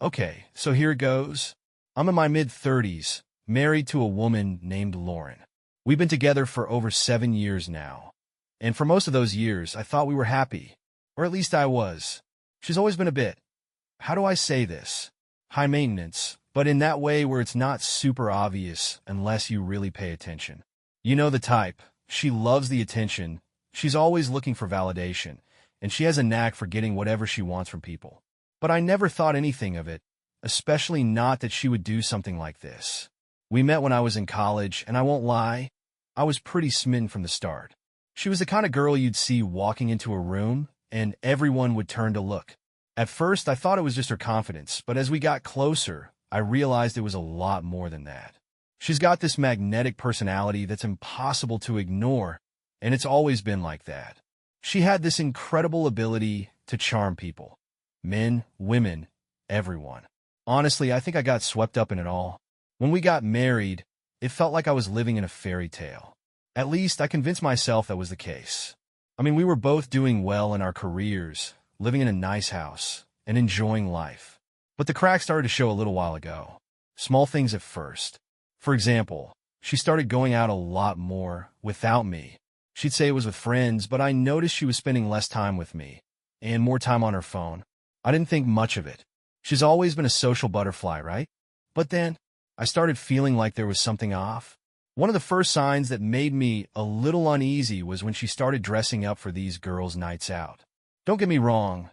Okay, so here it goes. I'm in my mid-30s, married to a woman named Lauren. We've been together for over 7 years now. And for most of those years, I thought we were happy. Or at least I was. She's always been a bit, how do I say this? High maintenance, but in that way where it's not super obvious unless you really pay attention. You know the type. She loves the attention. She's always looking for validation, and she has a knack for getting whatever she wants from people. But I never thought anything of it, especially not that she would do something like this. We met when I was in college, and I won't lie, I was pretty smitten from the start. She was the kind of girl you'd see walking into a room, and everyone would turn to look. At first, I thought it was just her confidence, but as we got closer, I realized it was a lot more than that. She's got this magnetic personality that's impossible to ignore, and it's always been like that. She had this incredible ability to charm people. Men, women, everyone. Honestly, I think I got swept up in it all. When we got married, it felt like I was living in a fairy tale. At least, I convinced myself that was the case. I mean, we were both doing well in our careers, living in a nice house, and enjoying life. But the cracks started to show a little while ago. Small things at first. For example, she started going out a lot more without me. She'd say it was with friends, but I noticed she was spending less time with me, and more time on her phone. I didn't think much of it. She's always been a social butterfly, right? But then, I started feeling like there was something off. One of the first signs that made me a little uneasy was when she started dressing up for these girls' nights out. Don't get me wrong,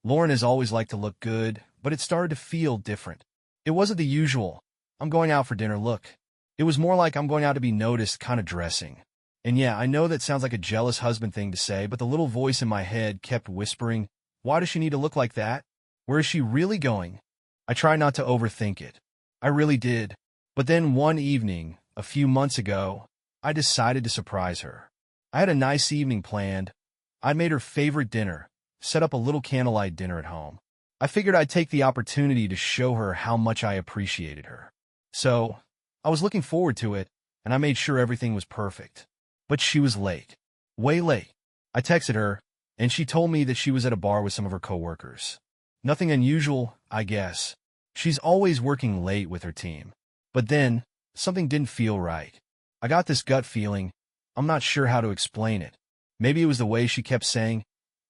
Lauren has always liked to look good, but it started to feel different. It wasn't the usual, I'm going out for dinner look. It was more like I'm going out to be noticed kind of dressing. And yeah, I know that sounds like a jealous husband thing to say, but the little voice in my head kept whispering, why does she need to look like that? Where is she really going? I try not to overthink it. I really did. But then one evening, a few months ago, I decided to surprise her. I had a nice evening planned. I'd made her favorite dinner, set up a little candlelight dinner at home. I figured I'd take the opportunity to show her how much I appreciated her. So, I was looking forward to it, and I made sure everything was perfect. But she was late. Way late. I texted her, and she told me that she was at a bar with some of her coworkers. Nothing unusual, I guess. She's always working late with her team. But then, something didn't feel right. I got this gut feeling. I'm not sure how to explain it. Maybe it was the way she kept saying,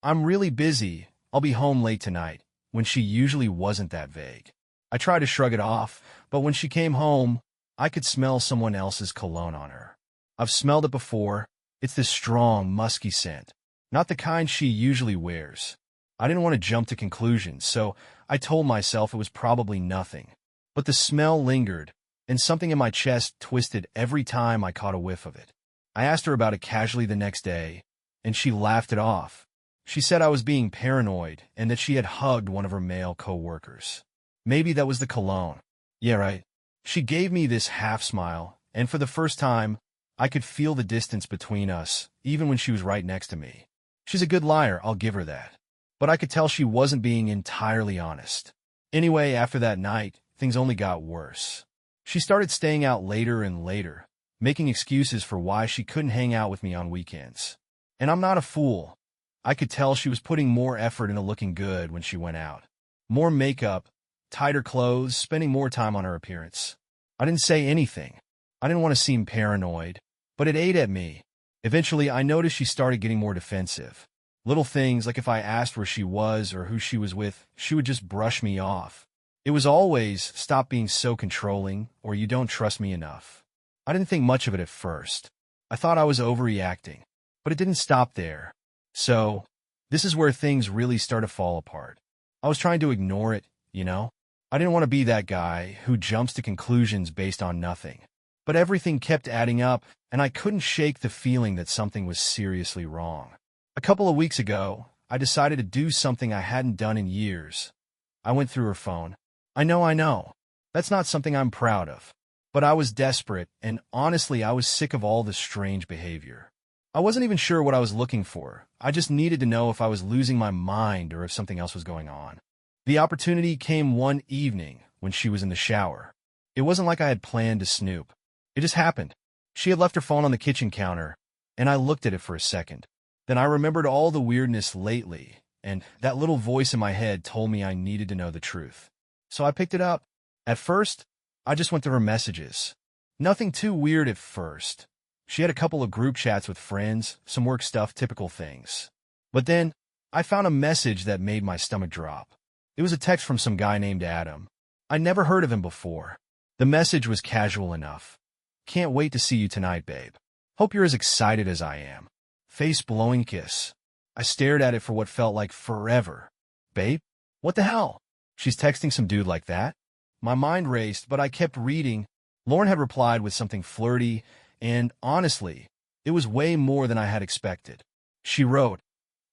I'm really busy, I'll be home late tonight, when she usually wasn't that vague. I tried to shrug it off, but when she came home, I could smell someone else's cologne on her. I've smelled it before. It's this strong, musky scent. Not the kind she usually wears. I didn't want to jump to conclusions, so I told myself it was probably nothing. But the smell lingered, and something in my chest twisted every time I caught a whiff of it. I asked her about it casually the next day, and she laughed it off. She said I was being paranoid and that she had hugged one of her male co-workers. Maybe that was the cologne. Yeah, right. She gave me this half-smile, and for the first time, I could feel the distance between us, even when she was right next to me. She's a good liar, I'll give her that. But I could tell she wasn't being entirely honest. Anyway, after that night, things only got worse. She started staying out later and later, making excuses for why she couldn't hang out with me on weekends. And I'm not a fool. I could tell she was putting more effort into looking good when she went out. More makeup, tighter clothes, spending more time on her appearance. I didn't say anything. I didn't want to seem paranoid, but it ate at me. Eventually, I noticed she started getting more defensive. Little things like if I asked where she was or who she was with, she would just brush me off. It was always, stop being so controlling, or you don't trust me enough. I didn't think much of it at first. I thought I was overreacting, but it didn't stop there. So, this is where things really start to fall apart. I was trying to ignore it, you know? I didn't want to be that guy who jumps to conclusions based on nothing. But everything kept adding up, and I couldn't shake the feeling that something was seriously wrong. A couple of weeks ago, I decided to do something I hadn't done in years. I went through her phone. I know. That's not something I'm proud of. But I was desperate, and honestly, I was sick of all this strange behavior. I wasn't even sure what I was looking for. I just needed to know if I was losing my mind or if something else was going on. The opportunity came one evening when she was in the shower. It wasn't like I had planned to snoop. It just happened. She had left her phone on the kitchen counter, and I looked at it for a second. Then I remembered all the weirdness lately, and that little voice in my head told me I needed to know the truth. so I picked it up. At first, I just went through her messages. Nothing too weird at first. She had a couple of group chats with friends, some work stuff, typical things. But then, I found a message that made my stomach drop. It was a text from some guy named Adam. I never heard of him before. The message was casual enough. Can't wait to see you tonight, babe. Hope you're as excited as I am. Face blowing kiss. I stared at it for what felt like forever. Babe? What the hell? She's texting some dude like that? My mind raced, but I kept reading. Lauren had replied with something flirty, and honestly, it was way more than I had expected. She wrote,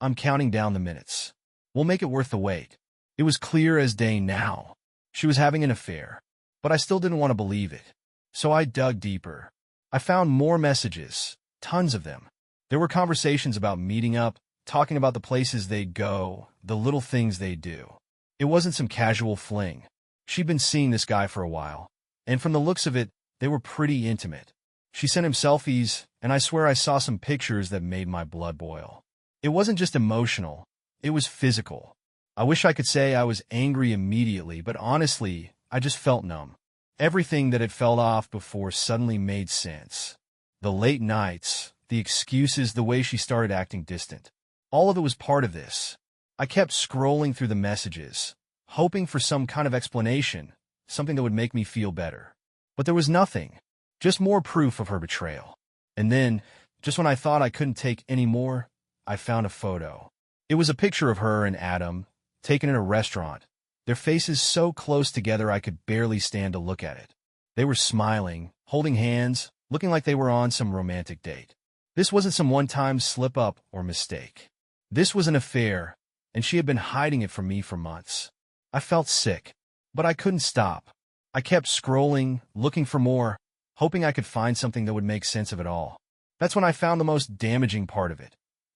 I'm counting down the minutes. We'll make it worth the wait. It was clear as day now. She was having an affair, but I still didn't want to believe it. So I dug deeper. I found more messages, tons of them. There were conversations about meeting up, talking about the places they'd go, the little things they'd do. It wasn't some casual fling. She'd been seeing this guy for a while, and from the looks of it, they were pretty intimate. She sent him selfies, and I swear I saw some pictures that made my blood boil. It wasn't just emotional, it was physical. I wish I could say I was angry immediately, but honestly, I just felt numb. Everything that had felt off before suddenly made sense. The late nights, the excuses, the way she started acting distant. All of it was part of this. I kept scrolling through the messages, hoping for some kind of explanation, something that would make me feel better. But there was nothing, just more proof of her betrayal. And then, just when I thought I couldn't take any more, I found a photo. It was a picture of her and Adam, taken in a restaurant, their faces so close together I could barely stand to look at it. They were smiling, holding hands, looking like they were on some romantic date. This wasn't some one-time slip-up or mistake. This was an affair, and she had been hiding it from me for months. I felt sick, but I couldn't stop. I kept scrolling, looking for more, hoping I could find something that would make sense of it all. That's when I found the most damaging part of it.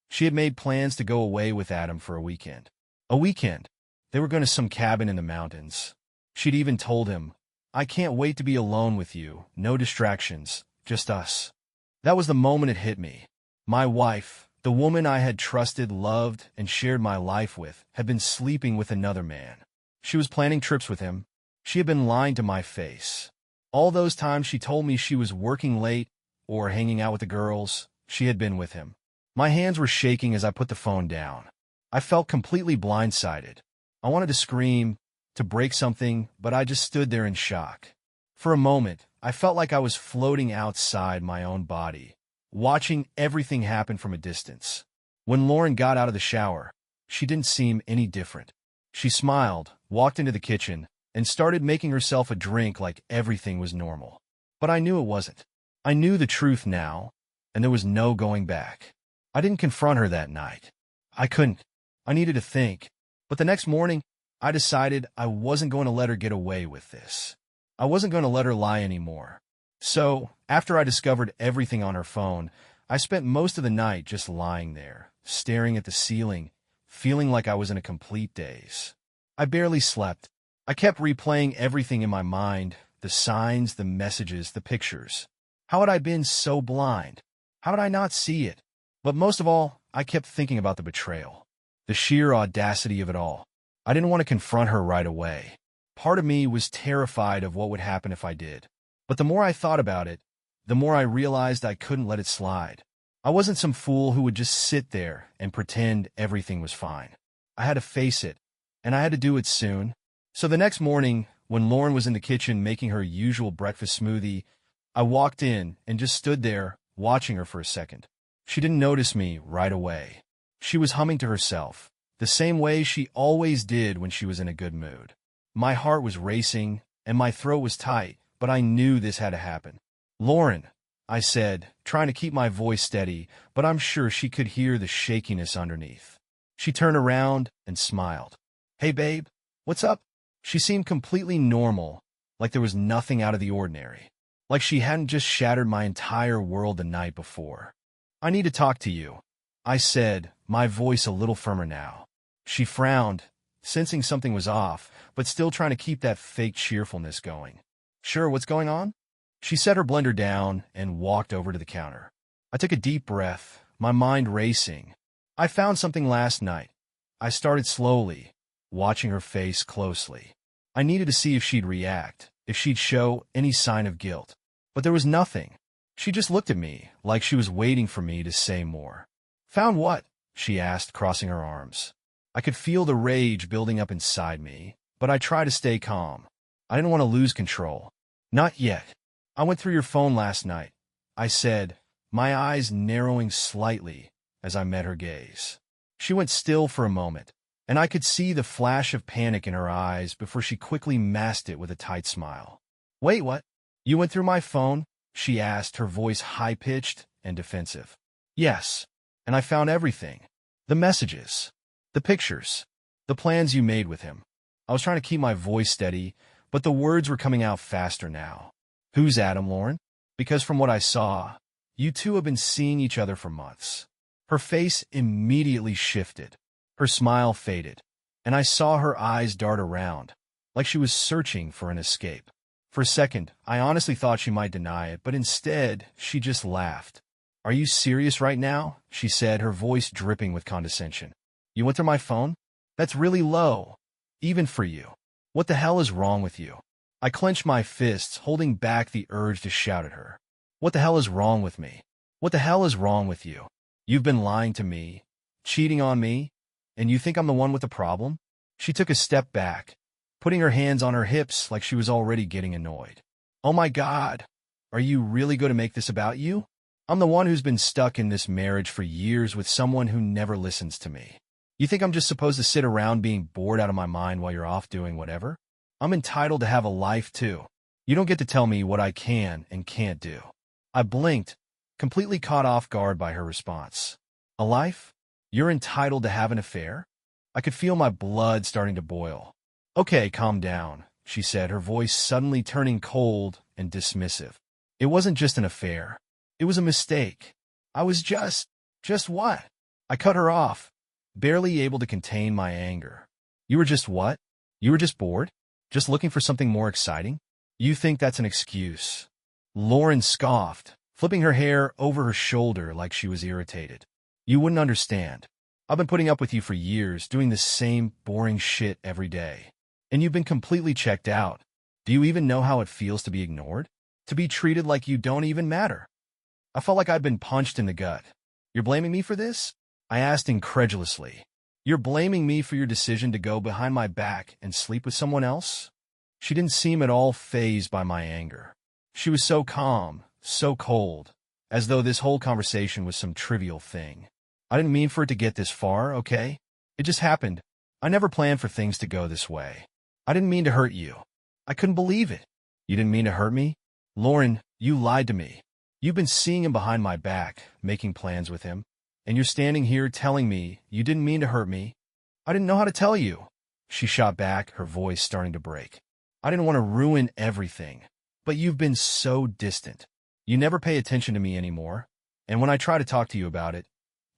She had made plans to go away with Adam for a weekend. A weekend. They were going to some cabin in the mountains. She'd even told him, I can't wait to be alone with you, no distractions, just us. That was the moment it hit me. My wife, the woman I had trusted, loved, and shared my life with, had been sleeping with another man. She was planning trips with him. She had been lying to my face. All those times she told me she was working late or hanging out with the girls, she had been with him. My hands were shaking as I put the phone down. I felt completely blindsided. I wanted to scream, to break something, but I just stood there in shock. For a moment, I felt like I was floating outside my own body, watching everything happen from a distance. When Lauren got out of the shower, she didn't seem any different. She smiled, walked into the kitchen, and started making herself a drink like everything was normal. But I knew it wasn't. I knew the truth now, and there was no going back. I didn't confront her that night. I couldn't. I needed to think. But the next morning, I decided I wasn't going to let her get away with this. I wasn't going to let her lie anymore. So, after I discovered everything on her phone, I spent most of the night just lying there, staring at the ceiling, feeling like I was in a complete daze. I barely slept. I kept replaying everything in my mind, the signs, the messages, the pictures. How had I been so blind? How did I not see it? But most of all, I kept thinking about the betrayal. The sheer audacity of it all. I didn't want to confront her right away. Part of me was terrified of what would happen if I did. But the more I thought about it, the more I realized I couldn't let it slide. I wasn't some fool who would just sit there and pretend everything was fine. I had to face it, and I had to do it soon. So the next morning, when Lauren was in the kitchen making her usual breakfast smoothie, I walked in and just stood there, watching her for a second. She didn't notice me right away. She was humming to herself, the same way she always did when she was in a good mood. My heart was racing, and my throat was tight, but I knew this had to happen. Lauren, I said, trying to keep my voice steady, but I'm sure she could hear the shakiness underneath. She turned around and smiled. Hey, babe, what's up? She seemed completely normal, like there was nothing out of the ordinary, like she hadn't just shattered my entire world the night before. I need to talk to you, I said, my voice a little firmer now. She frowned, sensing something was off, but still trying to keep that fake cheerfulness going. Sure, what's going on? She set her blender down and walked over to the counter. I took a deep breath, my mind racing. I found something last night. I started slowly, watching her face closely. I needed to see if she'd react, if she'd show any sign of guilt. But there was nothing. She just looked at me, like she was waiting for me to say more. "Found what?" she asked, crossing her arms. I could feel the rage building up inside me, but I tried to stay calm. I didn't want to lose control. "Not yet. I went through your phone last night," I said, my eyes narrowing slightly as I met her gaze. She went still for a moment, and I could see the flash of panic in her eyes before she quickly masked it with a tight smile. "Wait, what? You went through my phone?" she asked, her voice high-pitched and defensive. "Yes, and I found everything. The messages, the pictures, the plans you made with him." I was trying to keep my voice steady, but the words were coming out faster now. "Who's Adam, Lauren? Because from what I saw, you two have been seeing each other for months." Her face immediately shifted. Her smile faded, and I saw her eyes dart around, like she was searching for an escape. For a second, I honestly thought she might deny it, but instead, she just laughed. "Are you serious right now?" she said, her voice dripping with condescension. "You went through my phone? That's really low, even for you. What the hell is wrong with you?" I clenched my fists, holding back the urge to shout at her. "What the hell is wrong with me? What the hell is wrong with you? You've been lying to me, cheating on me, and you think I'm the one with the problem?" She took a step back, putting her hands on her hips like she was already getting annoyed. "Oh my God, are you really going to make this about you? I'm the one who's been stuck in this marriage for years with someone who never listens to me. You think I'm just supposed to sit around being bored out of my mind while you're off doing whatever? I'm entitled to have a life too. You don't get to tell me what I can and can't do." I blinked, completely caught off guard by her response. "A life? You're entitled to have an affair?" I could feel my blood starting to boil. "Okay, calm down," she said, her voice suddenly turning cold and dismissive. "It wasn't just an affair. It was a mistake. I was just what?" I cut her off, barely able to contain my anger. "You were just what? You were just bored? Just looking for something more exciting? You think that's an excuse?" Lauren scoffed, flipping her hair over her shoulder like she was irritated. "You wouldn't understand. I've been putting up with you for years, doing the same boring shit every day. And you've been completely checked out. Do you even know how it feels to be ignored? To be treated like you don't even matter?" I felt like I'd been punched in the gut. "You're blaming me for this?" I asked incredulously. "You're blaming me for your decision to go behind my back and sleep with someone else?" She didn't seem at all fazed by my anger. She was so calm, so cold, as though this whole conversation was some trivial thing. "I didn't mean for it to get this far, okay? It just happened. I never planned for things to go this way. I didn't mean to hurt you." I couldn't believe it. "You didn't mean to hurt me? Lauren, you lied to me. You've been seeing him behind my back, making plans with him, and you're standing here telling me you didn't mean to hurt me. I didn't know how to tell you." She shot back, her voice starting to break. "I didn't want to ruin everything, but you've been so distant. You never pay attention to me anymore, and when I try to talk to you about it,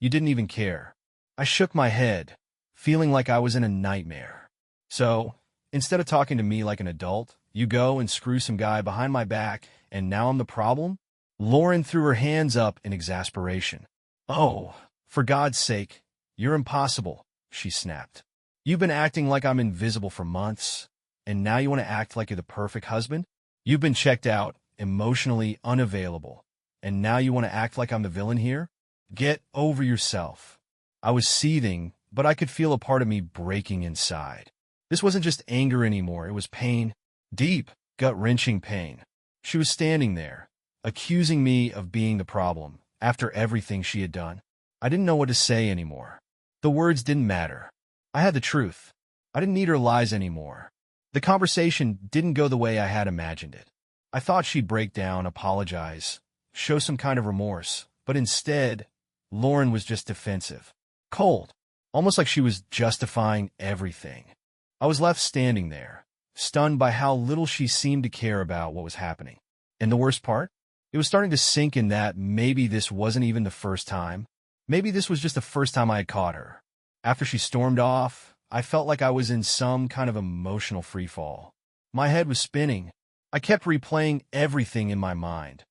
you didn't even care." I shook my head, feeling like I was in a nightmare. "So, instead of talking to me like an adult, you go and screw some guy behind my back, and now I'm the problem?" Lauren threw her hands up in exasperation. "Oh, for God's sake, you're impossible," she snapped. "You've been acting like I'm invisible for months, and now you want to act like you're the perfect husband? You've been checked out, emotionally unavailable, and now you want to act like I'm the villain here? Get over yourself." I was seething, but I could feel a part of me breaking inside. This wasn't just anger anymore, it was pain. Deep, gut-wrenching pain. She was standing there, accusing me of being the problem, after everything she had done. I didn't know what to say anymore. The words didn't matter. I had the truth. I didn't need her lies anymore. The conversation didn't go the way I had imagined it. I thought she'd break down, apologize, show some kind of remorse, but instead, Lauren was just defensive. Cold, almost like she was justifying everything. I was left standing there, stunned by how little she seemed to care about what was happening. And the worst part? It was starting to sink in that maybe this wasn't even the first time. Maybe this was just the first time I had caught her. After she stormed off, I felt like I was in some kind of emotional freefall. My head was spinning. I kept replaying everything in my mind.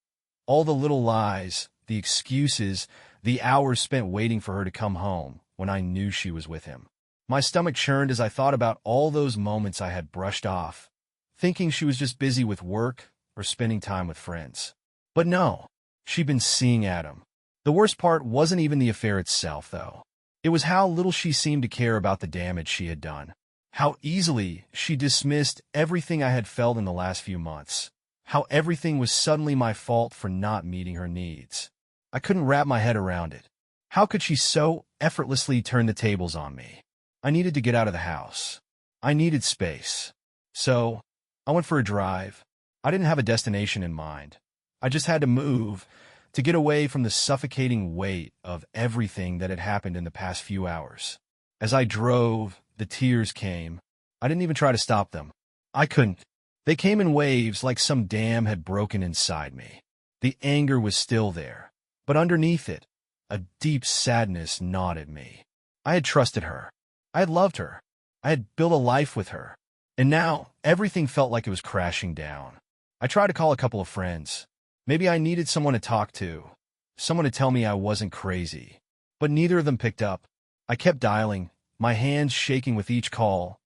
All the little lies, the excuses, the hours spent waiting for her to come home when I knew she was with him. My stomach churned as I thought about all those moments I had brushed off, thinking she was just busy with work or spending time with friends. But no, she'd been seeing Adam. The worst part wasn't even the affair itself, though. It was how little she seemed to care about the damage she had done. How easily she dismissed everything I had felt in the last few months. How everything was suddenly my fault for not meeting her needs. I couldn't wrap my head around it. How could she so effortlessly turn the tables on me? I needed to get out of the house. I needed space. So, I went for a drive. I didn't have a destination in mind. I just had to move, to get away from the suffocating weight of everything that had happened in the past few hours. As I drove, the tears came. I didn't even try to stop them. I couldn't. They came in waves like some dam had broken inside me. The anger was still there, but underneath it, a deep sadness gnawed at me. I had trusted her. I had loved her. I had built a life with her. And now, everything felt like it was crashing down. I tried to call a couple of friends. Maybe I needed someone to talk to, someone to tell me I wasn't crazy. But neither of them picked up. I kept dialing, my hands shaking with each call,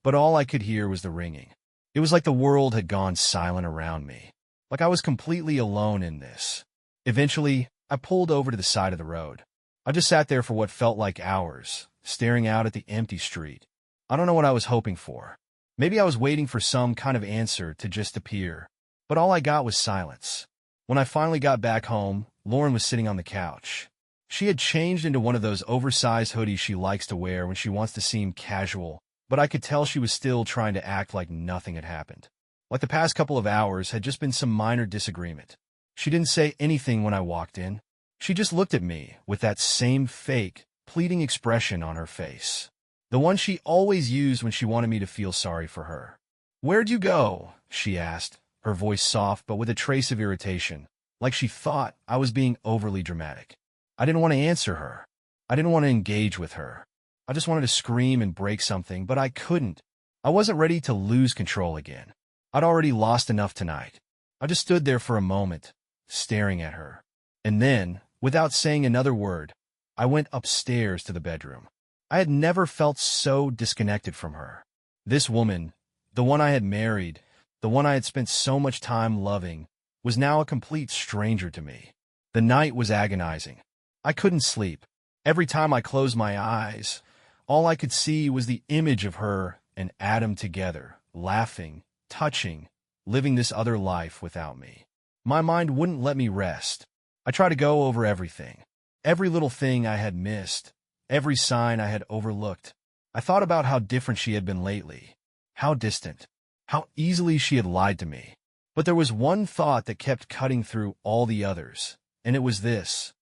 but all I could hear was the ringing. It was like the world had gone silent around me, like I was completely alone in this. Eventually, I pulled over to the side of the road. I just sat there for what felt like hours, staring out at the empty street. I don't know what I was hoping for. Maybe I was waiting for some kind of answer to just appear, but all I got was silence. When I finally got back home, Lauren was sitting on the couch. She had changed into one of those oversized hoodies she likes to wear when she wants to seem casual, but I could tell she was still trying to act like nothing had happened. Like the past couple of hours had just been some minor disagreement. She didn't say anything when I walked in. She just looked at me with that same fake, pleading expression on her face. The one she always used when she wanted me to feel sorry for her. "Where'd you go?" she asked, her voice soft but with a trace of irritation, like she thought I was being overly dramatic. I didn't want to answer her. I didn't want to engage with her. I just wanted to scream and break something, but I couldn't. I wasn't ready to lose control again. I'd already lost enough tonight. I just stood there for a moment, staring at her. And then, without saying another word, I went upstairs to the bedroom. I had never felt so disconnected from her. This woman, the one I had married, the one I had spent so much time loving, was now a complete stranger to me. The night was agonizing. I couldn't sleep. Every time I closed my eyes, all I could see was the image of her and Adam together, laughing, touching, living this other life without me. My mind wouldn't let me rest. I tried to go over everything, every little thing I had missed, every sign I had overlooked. I thought about how different she had been lately, how distant, how easily she had lied to me. But there was one thought that kept cutting through all the others, and it was this.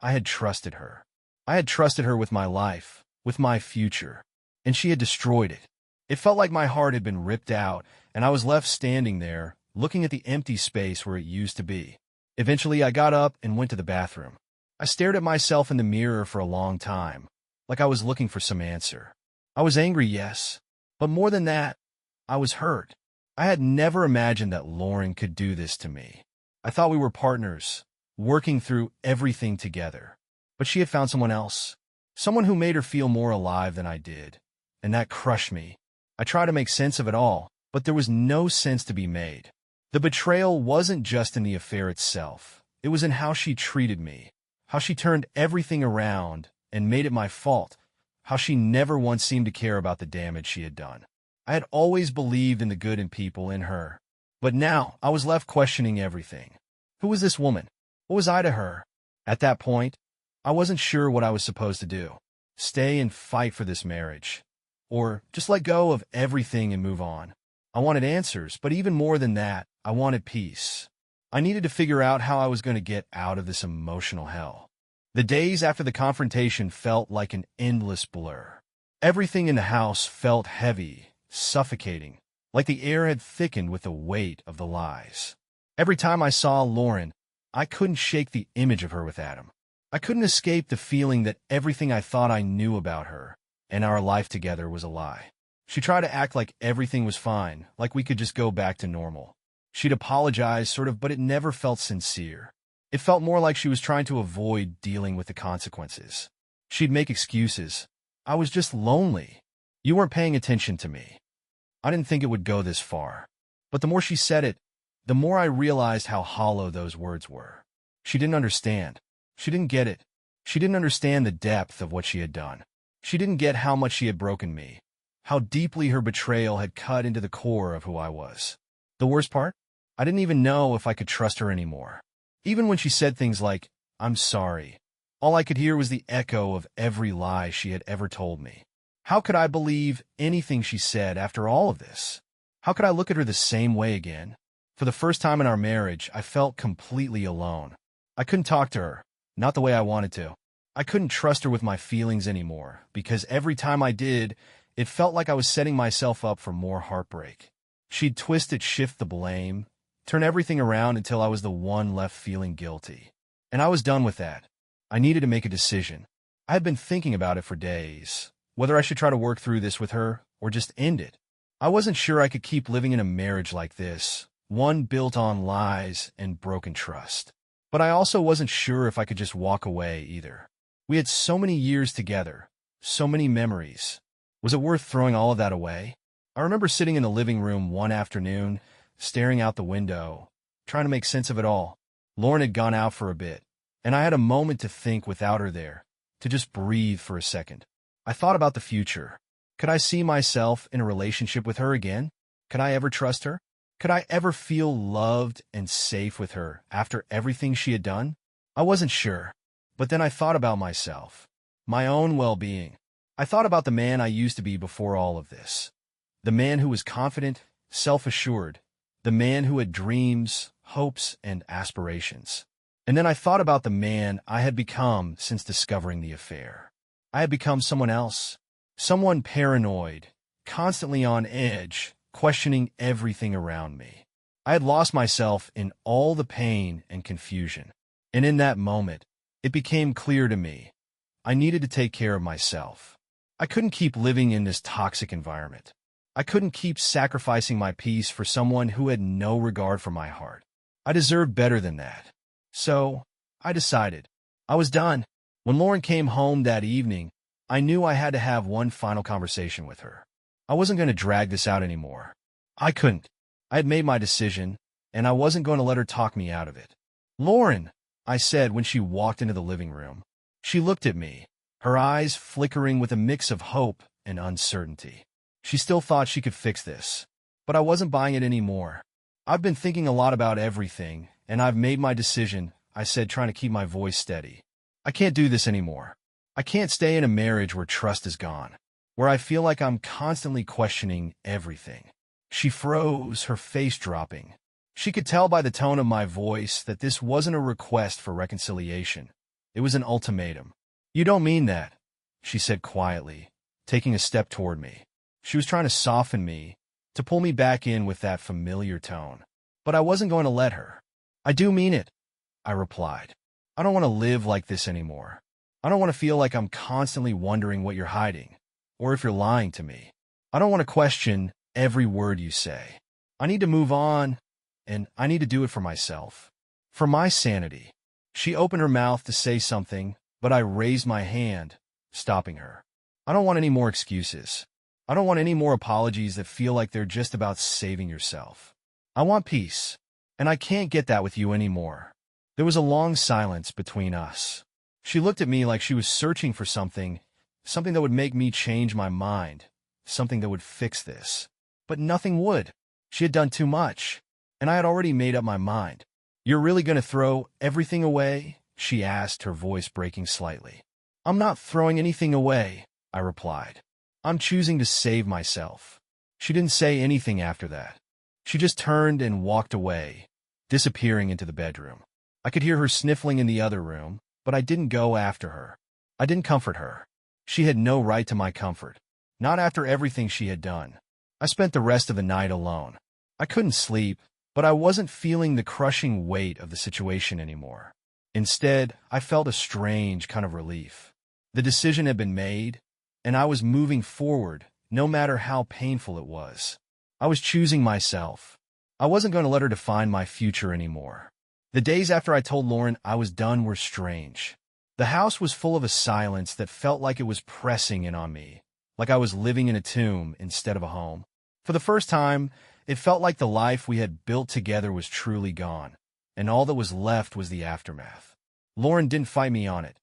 I had trusted her. I had trusted her with my life, with my future, and she had destroyed it. It felt like my heart had been ripped out, and I was left standing there, looking at the empty space where it used to be. Eventually, I got up and went to the bathroom. I stared at myself in the mirror for a long time, like I was looking for some answer. I was angry, yes, but more than that, I was hurt. I had never imagined that Lauren could do this to me. I thought we were partners, working through everything together. But she had found someone else, someone who made her feel more alive than I did, and that crushed me. I tried to make sense of it all, but there was no sense to be made. The betrayal wasn't just in the affair itself. It was in how she treated me, how she turned everything around and made it my fault, how she never once seemed to care about the damage she had done. I had always believed in the good in people, in her. But now I was left questioning everything. Who was this woman? What was I to her? At that point, I wasn't sure what I was supposed to do. Stay and fight for this marriage. Or just let go of everything and move on. I wanted answers, but even more than that, I wanted peace. I needed to figure out how I was going to get out of this emotional hell. The days after the confrontation felt like an endless blur. Everything in the house felt heavy, suffocating, like the air had thickened with the weight of the lies. Every time I saw Lauren, I couldn't shake the image of her with Adam. I couldn't escape the feeling that everything I thought I knew about her and our life together was a lie. She tried to act like everything was fine, like we could just go back to normal. She'd apologize, sort of, but it never felt sincere. It felt more like she was trying to avoid dealing with the consequences. She'd make excuses. I was just lonely. You weren't paying attention to me. I didn't think it would go this far. But the more she said it, the more I realized how hollow those words were. She didn't understand. She didn't get it. She didn't understand the depth of what she had done. She didn't get how much she had broken me, how deeply her betrayal had cut into the core of who I was. The worst part? I didn't even know if I could trust her anymore. Even when she said things like, "I'm sorry," all I could hear was the echo of every lie she had ever told me. How could I believe anything she said after all of this? How could I look at her the same way again? For the first time in our marriage, I felt completely alone. I couldn't talk to her, not the way I wanted to. I couldn't trust her with my feelings anymore, because every time I did, it felt like I was setting myself up for more heartbreak. She'd shift the blame, turn everything around until I was the one left feeling guilty. And I was done with that. I needed to make a decision. I had been thinking about it for days, whether I should try to work through this with her or just end it. I wasn't sure I could keep living in a marriage like this, one built on lies and broken trust. But I also wasn't sure if I could just walk away either. We had so many years together, so many memories. Was it worth throwing all of that away? I remember sitting in the living room one afternoon, staring out the window, trying to make sense of it all. Lauren had gone out for a bit, and I had a moment to think without her there, to just breathe for a second. I thought about the future. Could I see myself in a relationship with her again? Could I ever trust her? Could I ever feel loved and safe with her after everything she had done? I wasn't sure. But then I thought about myself, my own well-being. I thought about the man I used to be before all of this. The man who was confident, self-assured. The man who had dreams, hopes, and aspirations. And then I thought about the man I had become since discovering the affair. I had become someone else. Someone paranoid, constantly on edge, questioning everything around me. I had lost myself in all the pain and confusion. And in that moment, it became clear to me, I needed to take care of myself. I couldn't keep living in this toxic environment. I couldn't keep sacrificing my peace for someone who had no regard for my heart. I deserved better than that. So, I decided. I was done. When Lauren came home that evening, I knew I had to have one final conversation with her. I wasn't going to drag this out anymore. I couldn't. I had made my decision, and I wasn't going to let her talk me out of it. "Lauren," I said when she walked into the living room. She looked at me, her eyes flickering with a mix of hope and uncertainty. She still thought she could fix this, but I wasn't buying it anymore. "I've been thinking a lot about everything, and I've made my decision," I said, trying to keep my voice steady. "I can't do this anymore. I can't stay in a marriage where trust is gone, where I feel like I'm constantly questioning everything." She froze, her face dropping. She could tell by the tone of my voice that this wasn't a request for reconciliation. It was an ultimatum. "You don't mean that," she said quietly, taking a step toward me. She was trying to soften me, to pull me back in with that familiar tone. But I wasn't going to let her. "I do mean it," I replied. "I don't want to live like this anymore. I don't want to feel like I'm constantly wondering what you're hiding, or if you're lying to me. I don't want to question every word you say. I need to move on, and I need to do it for myself. For my sanity." She opened her mouth to say something, but I raised my hand, stopping her. "I don't want any more excuses. I don't want any more apologies that feel like they're just about saving yourself. I want peace, and I can't get that with you anymore." There was a long silence between us. She looked at me like she was searching for something that would make me change my mind, something that would fix this. But nothing would. She had done too much, and I had already made up my mind. "You're really going to throw everything away?" she asked, her voice breaking slightly. "I'm not throwing anything away," I replied. "I'm choosing to save myself." She didn't say anything after that. She just turned and walked away, disappearing into the bedroom. I could hear her sniffling in the other room, but I didn't go after her. I didn't comfort her. She had no right to my comfort, not after everything she had done. I spent the rest of the night alone. I couldn't sleep, but I wasn't feeling the crushing weight of the situation anymore. Instead, I felt a strange kind of relief. The decision had been made, and I was moving forward, no matter how painful it was. I was choosing myself. I wasn't going to let her define my future anymore. The days after I told Lauren I was done were strange. The house was full of a silence that felt like it was pressing in on me, like I was living in a tomb instead of a home. For the first time, it felt like the life we had built together was truly gone, and all that was left was the aftermath. Lauren didn't fight me on it,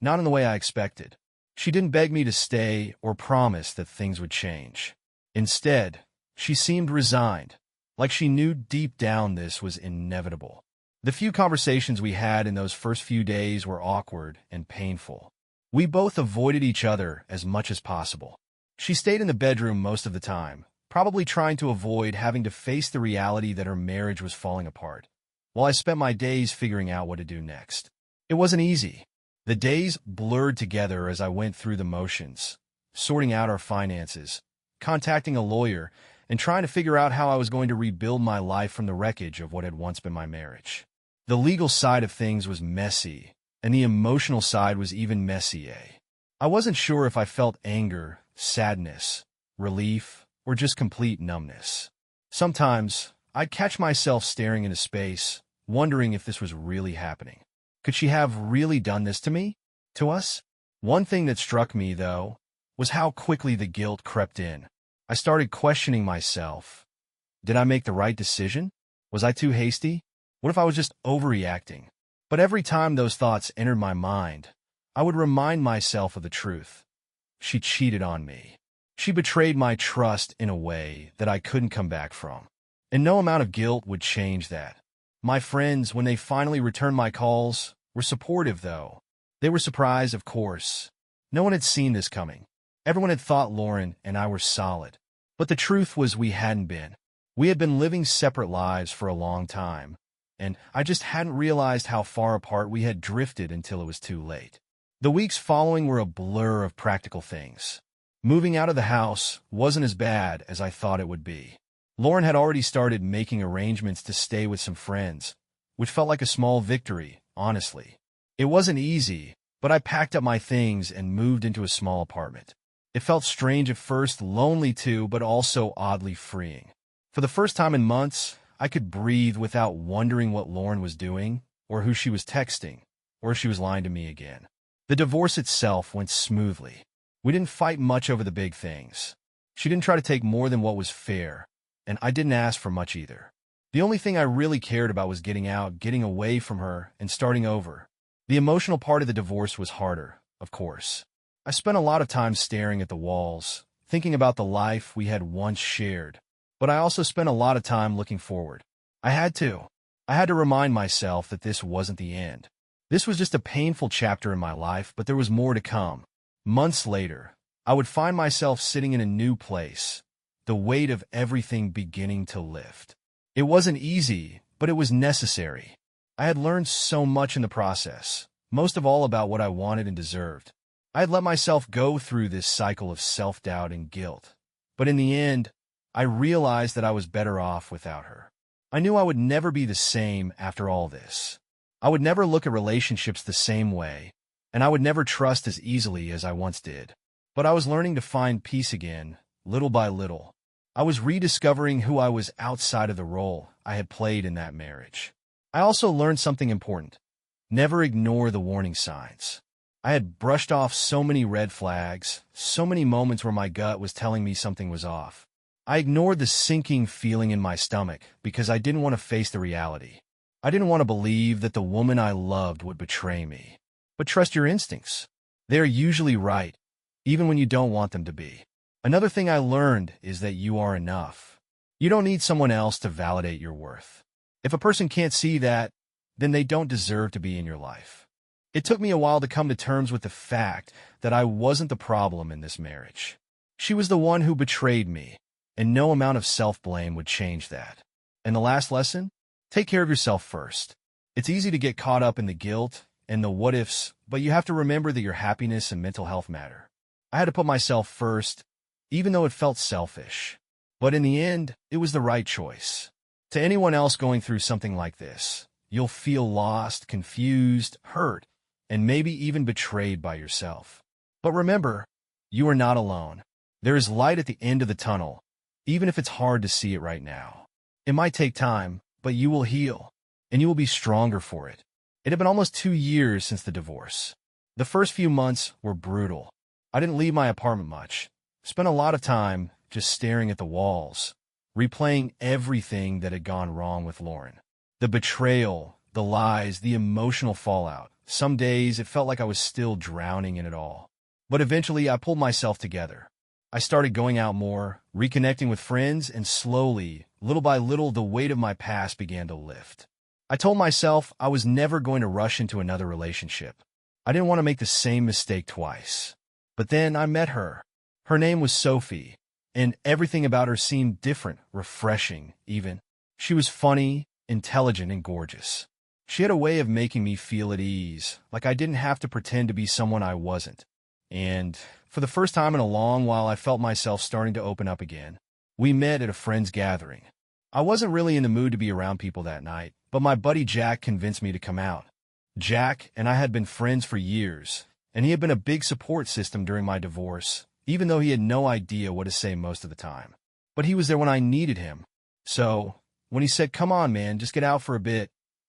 not in the way I expected. She didn't beg me to stay or promise that things would change. Instead, she seemed resigned, like she knew deep down this was inevitable. The few conversations we had in those first few days were awkward and painful. We both avoided each other as much as possible. She stayed in the bedroom most of the time, probably trying to avoid having to face the reality that her marriage was falling apart, while I spent my days figuring out what to do next. It wasn't easy. The days blurred together as I went through the motions, sorting out our finances, contacting a lawyer, and trying to figure out how I was going to rebuild my life from the wreckage of what had once been my marriage. The legal side of things was messy, and the emotional side was even messier. I wasn't sure if I felt anger, sadness, relief, or just complete numbness. Sometimes, I'd catch myself staring into space, wondering if this was really happening. Could she have really done this to me? To us? One thing that struck me, though, was how quickly the guilt crept in. I started questioning myself. Did I make the right decision? Was I too hasty? What if I was just overreacting? But every time those thoughts entered my mind, I would remind myself of the truth. She cheated on me. She betrayed my trust in a way that I couldn't come back from. And no amount of guilt would change that. My friends, when they finally returned my calls, were supportive, though. They were surprised, of course. No one had seen this coming. Everyone had thought Lauren and I were solid. But the truth was we hadn't been. We had been living separate lives for a long time, and I just hadn't realized how far apart we had drifted until it was too late. The weeks following were a blur of practical things. Moving out of the house wasn't as bad as I thought it would be. Lauren had already started making arrangements to stay with some friends, which felt like a small victory, honestly. It wasn't easy, but I packed up my things and moved into a small apartment. It felt strange at first, lonely too, but also oddly freeing. For the first time in months, I could breathe without wondering what Lauren was doing, or who she was texting, or if she was lying to me again. The divorce itself went smoothly. We didn't fight much over the big things. She didn't try to take more than what was fair, and I didn't ask for much either. The only thing I really cared about was getting out, getting away from her, and starting over. The emotional part of the divorce was harder, of course. I spent a lot of time staring at the walls, thinking about the life we had once shared. But I also spent a lot of time looking forward. I had to. I had to remind myself that this wasn't the end. This was just a painful chapter in my life, but there was more to come. Months later, I would find myself sitting in a new place, the weight of everything beginning to lift. It wasn't easy, but it was necessary. I had learned so much in the process, most of all about what I wanted and deserved. I had let myself go through this cycle of self-doubt and guilt. But in the end, I realized that I was better off without her. I knew I would never be the same after all this. I would never look at relationships the same way, and I would never trust as easily as I once did. But I was learning to find peace again, little by little. I was rediscovering who I was outside of the role I had played in that marriage. I also learned something important. Never ignore the warning signs. I had brushed off so many red flags, so many moments where my gut was telling me something was off. I ignored the sinking feeling in my stomach because I didn't want to face the reality. I didn't want to believe that the woman I loved would betray me. But trust your instincts. They are usually right, even when you don't want them to be. Another thing I learned is that you are enough. You don't need someone else to validate your worth. If a person can't see that, then they don't deserve to be in your life. It took me a while to come to terms with the fact that I wasn't the problem in this marriage. She was the one who betrayed me, and no amount of self-blame would change that. And the last lesson? Take care of yourself first. It's easy to get caught up in the guilt and the what-ifs, but you have to remember that your happiness and mental health matter. I had to put myself first, even though it felt selfish. But in the end, it was the right choice. To anyone else going through something like this, you'll feel lost, confused, hurt, and maybe even betrayed by yourself. But remember, you are not alone. There is light at the end of the tunnel, even if it's hard to see it right now. It might take time, but you will heal, and you will be stronger for it. It had been almost 2 years since the divorce. The first few months were brutal. I didn't leave my apartment much, Spent a lot of time just staring at the walls, replaying everything that had gone wrong with Lauren. The betrayal, the lies, the emotional fallout. Some days it felt like I was still drowning in it all. But eventually I pulled myself together. I started going out more, reconnecting with friends, and slowly, little by little, the weight of my past began to lift. I told myself I was never going to rush into another relationship. I didn't want to make the same mistake twice. But then I met her. Her name was Sophie, and everything about her seemed different, refreshing, even. She was funny, intelligent, and gorgeous. She had a way of making me feel at ease, like I didn't have to pretend to be someone I wasn't. And for the first time in a long while, I felt myself starting to open up again. We met at a friend's gathering. I wasn't really in the mood to be around people that night, but my buddy Jack convinced me to come out. Jack and I had been friends for years, and he had been a big support system during my divorce, even though he had no idea what to say most of the time. But he was there when I needed him. So, when he said, "Come on, man, just get out for a bit,"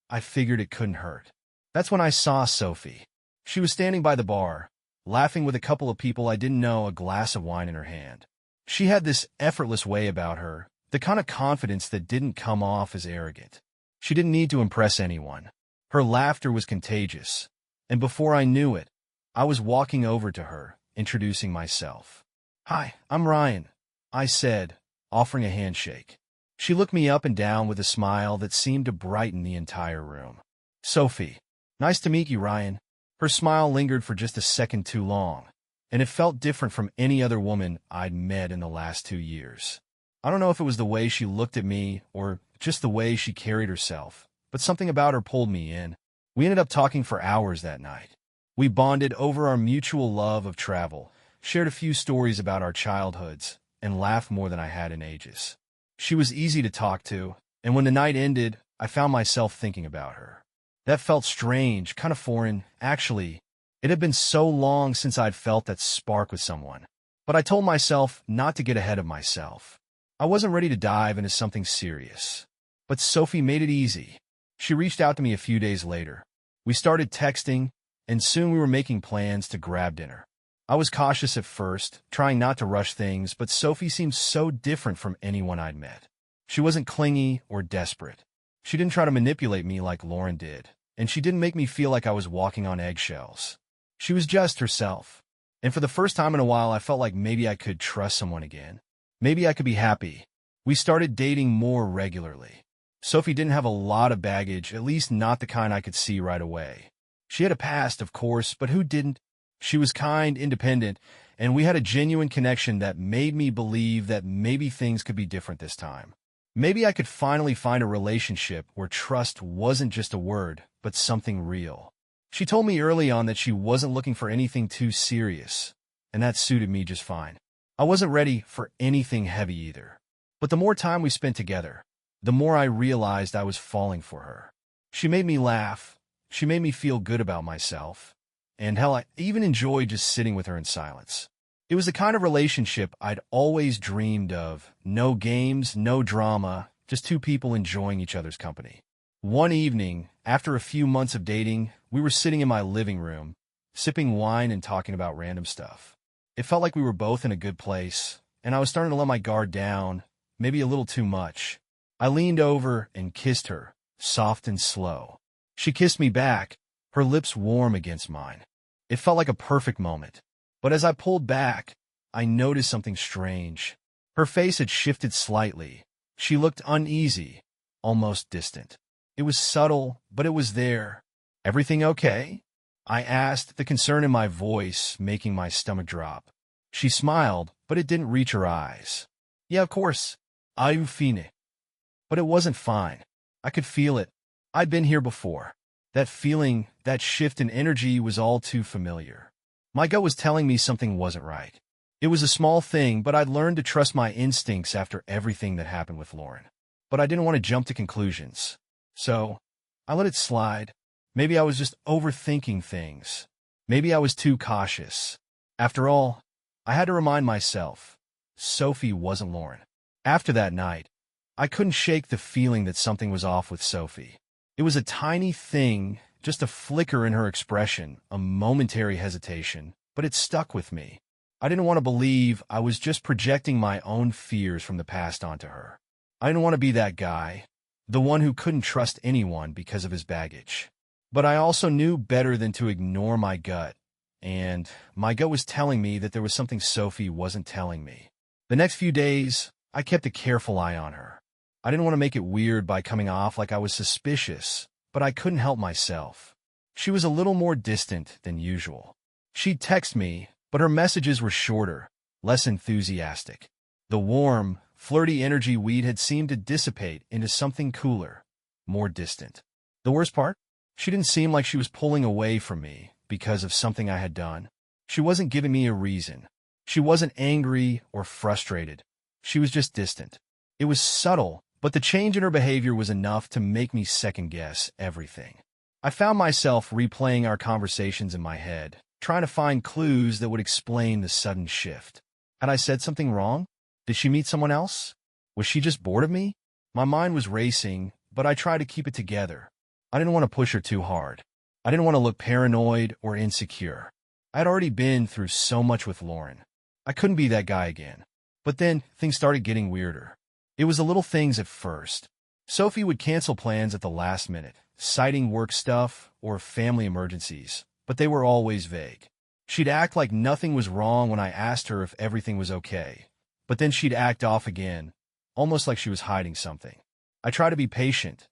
I figured it couldn't hurt. That's when I saw Sophie. She was standing by the bar, laughing with a couple of people I didn't know, a glass of wine in her hand. She had this effortless way about her, the kind of confidence that didn't come off as arrogant. She didn't need to impress anyone. Her laughter was contagious, and before I knew it, I was walking over to her, introducing myself. "Hi, I'm Ryan," I said, offering a handshake. She looked me up and down with a smile that seemed to brighten the entire room. "Sophie, nice to meet you, Ryan." Her smile lingered for just a second too long, and it felt different from any other woman I'd met in the last 2 years. I don't know if it was the way she looked at me or just the way she carried herself, but something about her pulled me in. We ended up talking for hours that night. We bonded over our mutual love of travel, shared a few stories about our childhoods, and laughed more than I had in ages. She was easy to talk to, and when the night ended, I found myself thinking about her. That felt strange, kind of foreign. Actually, it had been so long since I'd felt that spark with someone. But I told myself not to get ahead of myself. I wasn't ready to dive into something serious. But Sophie made it easy. She reached out to me a few days later. We started texting, and soon we were making plans to grab dinner. I was cautious at first, trying not to rush things, but Sophie seemed so different from anyone I'd met. She wasn't clingy or desperate. She didn't try to manipulate me like Lauren did, and she didn't make me feel like I was walking on eggshells. She was just herself. And for the first time in a while, I felt like maybe I could trust someone again. Maybe I could be happy. We started dating more regularly. Sophie didn't have a lot of baggage, at least not the kind I could see right away. She had a past, of course, but who didn't? She was kind, independent, and we had a genuine connection that made me believe that maybe things could be different this time. Maybe I could finally find a relationship where trust wasn't just a word, but something real. She told me early on that she wasn't looking for anything too serious, and that suited me just fine. I wasn't ready for anything heavy either. But the more time we spent together, the more I realized I was falling for her. She made me laugh. She made me feel good about myself. And hell, I even enjoyed just sitting with her in silence. It was the kind of relationship I'd always dreamed of. No games, no drama, just two people enjoying each other's company. One evening, after a few months of dating, we were sitting in my living room, sipping wine and talking about random stuff. It felt like we were both in a good place, and I was starting to let my guard down, maybe a little too much. I leaned over and kissed her, soft and slow. She kissed me back, her lips warm against mine. It felt like a perfect moment. But as I pulled back, I noticed something strange. Her face had shifted slightly. She looked uneasy, almost distant. It was subtle, but it was there. "Everything okay?" I asked, the concern in my voice making my stomach drop. She smiled, but it didn't reach her eyes. "Yeah, of course. I'm fine." But it wasn't fine. I could feel it. I'd been here before. That feeling, that shift in energy was all too familiar. My gut was telling me something wasn't right. It was a small thing, but I'd learned to trust my instincts after everything that happened with Lauren. But I didn't want to jump to conclusions. So, I let it slide. Maybe I was just overthinking things. Maybe I was too cautious. After all, I had to remind myself, Sophie wasn't Lauren. After that night, I couldn't shake the feeling that something was off with Sophie. It was a tiny thing, just a flicker in her expression, a momentary hesitation, but it stuck with me. I didn't want to believe I was just projecting my own fears from the past onto her. I didn't want to be that guy, the one who couldn't trust anyone because of his baggage. But I also knew better than to ignore my gut, and my gut was telling me that there was something Sophie wasn't telling me. The next few days, I kept a careful eye on her. I didn't want to make it weird by coming off like I was suspicious, but I couldn't help myself. She was a little more distant than usual. She'd text me, but her messages were shorter, less enthusiastic. The warm, flirty energy we'd had seemed to dissipate into something cooler, more distant. The worst part? She didn't seem like she was pulling away from me because of something I had done. She wasn't giving me a reason. She wasn't angry or frustrated. She was just distant. It was subtle, but the change in her behavior was enough to make me second-guess everything. I found myself replaying our conversations in my head, trying to find clues that would explain the sudden shift. Had I said something wrong? Did she meet someone else? Was she just bored of me? My mind was racing, but I tried to keep it together. I didn't want to push her too hard. I didn't want to look paranoid or insecure. I had already been through so much with Lauren. I couldn't be that guy again. But then, things started getting weirder. It was the little things at first. Sophie would cancel plans at the last minute, citing work stuff or family emergencies, but they were always vague. She'd act like nothing was wrong when I asked her if everything was okay, but then she'd act off again, almost like she was hiding something. I tried to be patient,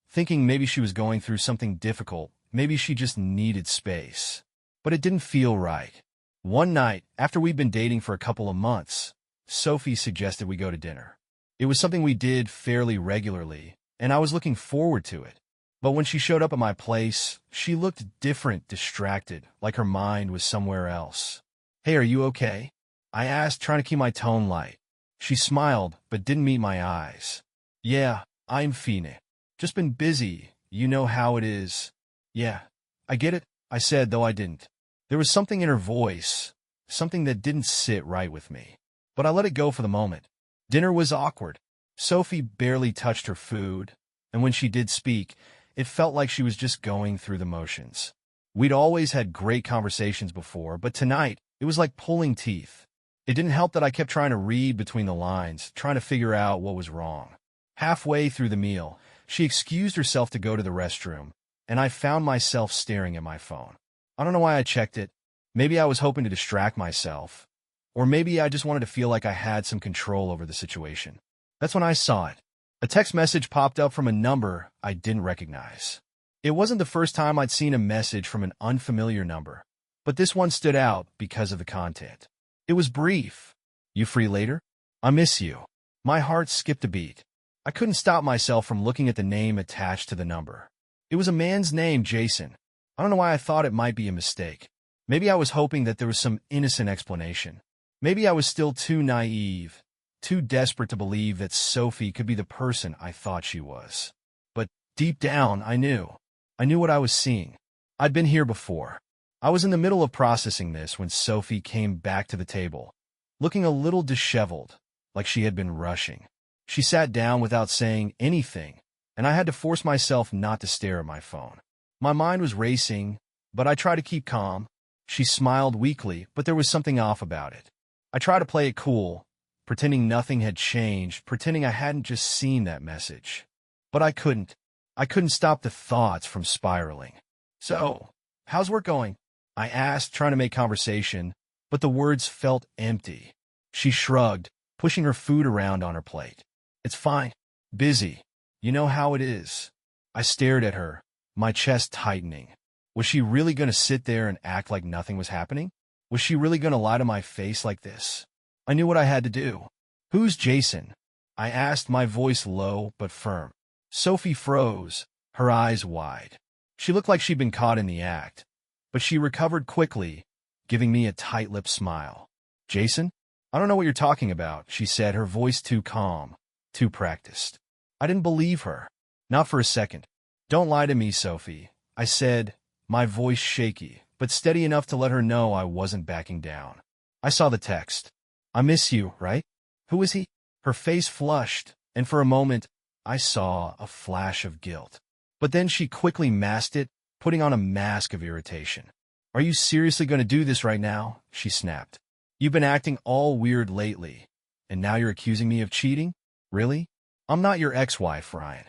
thinking maybe she was going through something difficult, maybe she just needed space. But it didn't feel right. One night, after we'd been dating for a couple of months, Sophie suggested we go to dinner. It was something we did fairly regularly, and I was looking forward to it. But when she showed up at my place, she looked different, distracted, like her mind was somewhere else. "Hey, are you okay?" I asked, trying to keep my tone light. She smiled, but didn't meet my eyes. "Yeah, I'm fine. Just been busy. You know how it is." "Yeah, I get it," I said, though I didn't. There was something in her voice, something that didn't sit right with me. But I let it go for the moment. Dinner was awkward. Sophie barely touched her food, and when she did speak, it felt like she was just going through the motions. We'd always had great conversations before, but tonight, it was like pulling teeth. It didn't help that I kept trying to read between the lines, trying to figure out what was wrong. Halfway through the meal, she excused herself to go to the restroom, and I found myself staring at my phone. I don't know why I checked it. Maybe I was hoping to distract myself. Or maybe I just wanted to feel like I had some control over the situation. That's when I saw it. A text message popped up from a number I didn't recognize. It wasn't the first time I'd seen a message from an unfamiliar number, but this one stood out because of the content. It was brief. "You free later? I miss you." My heart skipped a beat. I couldn't stop myself from looking at the name attached to the number. It was a man's name, Jason. I don't know why I thought it might be a mistake. Maybe I was hoping that there was some innocent explanation. Maybe I was still too naive, too desperate to believe that Sophie could be the person I thought she was. But deep down, I knew. I knew what I was seeing. I'd been here before. I was in the middle of processing this when Sophie came back to the table, looking a little disheveled, like she had been rushing. She sat down without saying anything, and I had to force myself not to stare at my phone. My mind was racing, but I tried to keep calm. She smiled weakly, but there was something off about it. I tried to play it cool, pretending nothing had changed, pretending I hadn't just seen that message. But I couldn't. I couldn't stop the thoughts from spiraling. "So, how's work going?" I asked, trying to make conversation, but the words felt empty. She shrugged, pushing her food around on her plate. "It's fine. Busy. You know how it is." I stared at her, my chest tightening. Was she really going to sit there and act like nothing was happening? Was she really going to lie to my face like this? I knew what I had to do. "Who's Jason?" I asked, my voice low but firm. Sophie froze, her eyes wide. She looked like she'd been caught in the act, but she recovered quickly, giving me a tight-lipped smile. "Jason? I don't know what you're talking about," she said, her voice too calm, too practiced. I didn't believe her. Not for a second. "Don't lie to me, Sophie," I said, my voice shaky, but steady enough to let her know I wasn't backing down. "I saw the text. I miss you, right? Who is he?" Her face flushed, and for a moment, I saw a flash of guilt. But then she quickly masked it, putting on a mask of irritation. "Are you seriously going to do this right now?" she snapped. You've been acting all weird lately, and now you're accusing me of cheating? Really? I'm not your ex-wife, Ryan.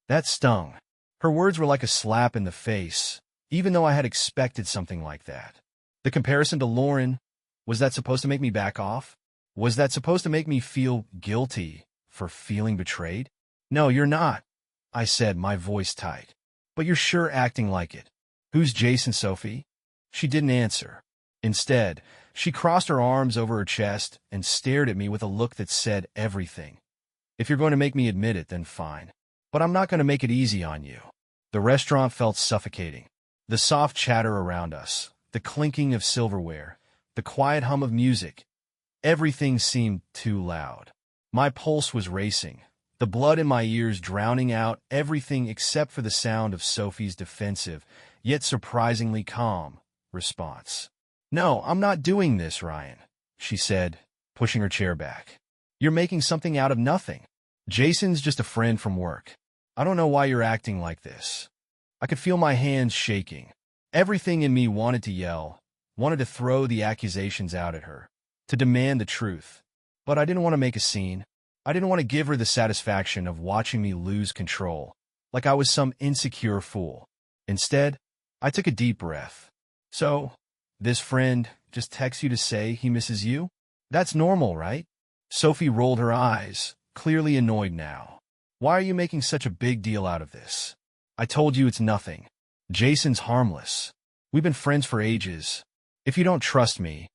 That stung. Her words were like a slap in the face, even though I had expected something like that. The comparison to Lauren, was that supposed to make me back off? Was that supposed to make me feel guilty for feeling betrayed? No, you're not, I said, my voice tight. But you're sure acting like it. Who's Jason, Sophie? She didn't answer. Instead, she crossed her arms over her chest and stared at me with a look that said everything. If you're going to make me admit it, then fine. But I'm not going to make it easy on you. The restaurant felt suffocating. The soft chatter around us, the clinking of silverware, the quiet hum of music, everything seemed too loud. My pulse was racing, the blood in my ears drowning out everything except for the sound of Sophie's defensive, yet surprisingly calm, response. No, I'm not doing this, Ryan, she said, pushing her chair back. You're making something out of nothing. Jason's just a friend from work. I don't know why you're acting like this. I could feel my hands shaking. Everything in me wanted to yell, wanted to throw the accusations out at her, to demand the truth. But I didn't want to make a scene. I didn't want to give her the satisfaction of watching me lose control, like I was some insecure fool. Instead, I took a deep breath. So, this friend just texts you to say he misses you? That's normal, right? Sophie rolled her eyes, clearly annoyed now. Why are you making such a big deal out of this? I told you it's nothing. Jason's harmless. We've been friends for ages. If you don't trust me,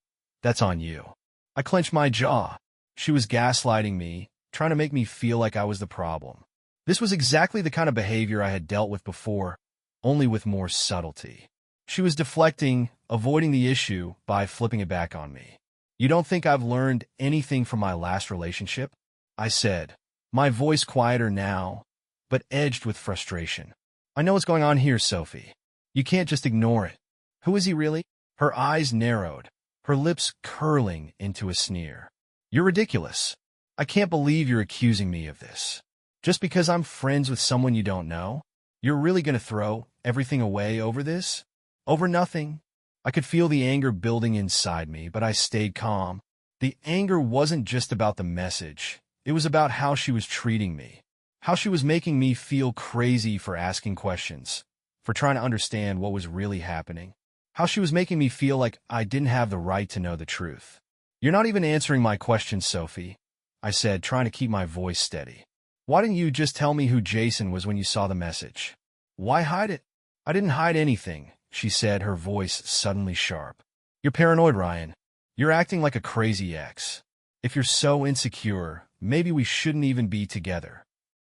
that's on you. I clenched my jaw. She was gaslighting me, trying to make me feel like I was the problem. This was exactly the kind of behavior I had dealt with before, only with more subtlety. She was deflecting, avoiding the issue by flipping it back on me. You don't think I've learned anything from my last relationship? I said, my voice quieter now, but edged with frustration. I know what's going on here, Sophie. You can't just ignore it. Who is he really? Her eyes narrowed, her lips curling into a sneer. You're ridiculous. I can't believe you're accusing me of this. Just because I'm friends with someone you don't know? You're really going to throw everything away over this? Over nothing? I could feel the anger building inside me, but I stayed calm. The anger wasn't just about the message. It was about how she was treating me. How she was making me feel crazy for asking questions, for trying to understand what was really happening. How she was making me feel like I didn't have the right to know the truth. You're not even answering my questions, Sophie, I said, trying to keep my voice steady. Why didn't you just tell me who Jason was when you saw the message? Why hide it? I didn't hide anything, she said, her voice suddenly sharp. You're paranoid, Ryan. You're acting like a crazy ex. If you're so insecure, maybe we shouldn't even be together.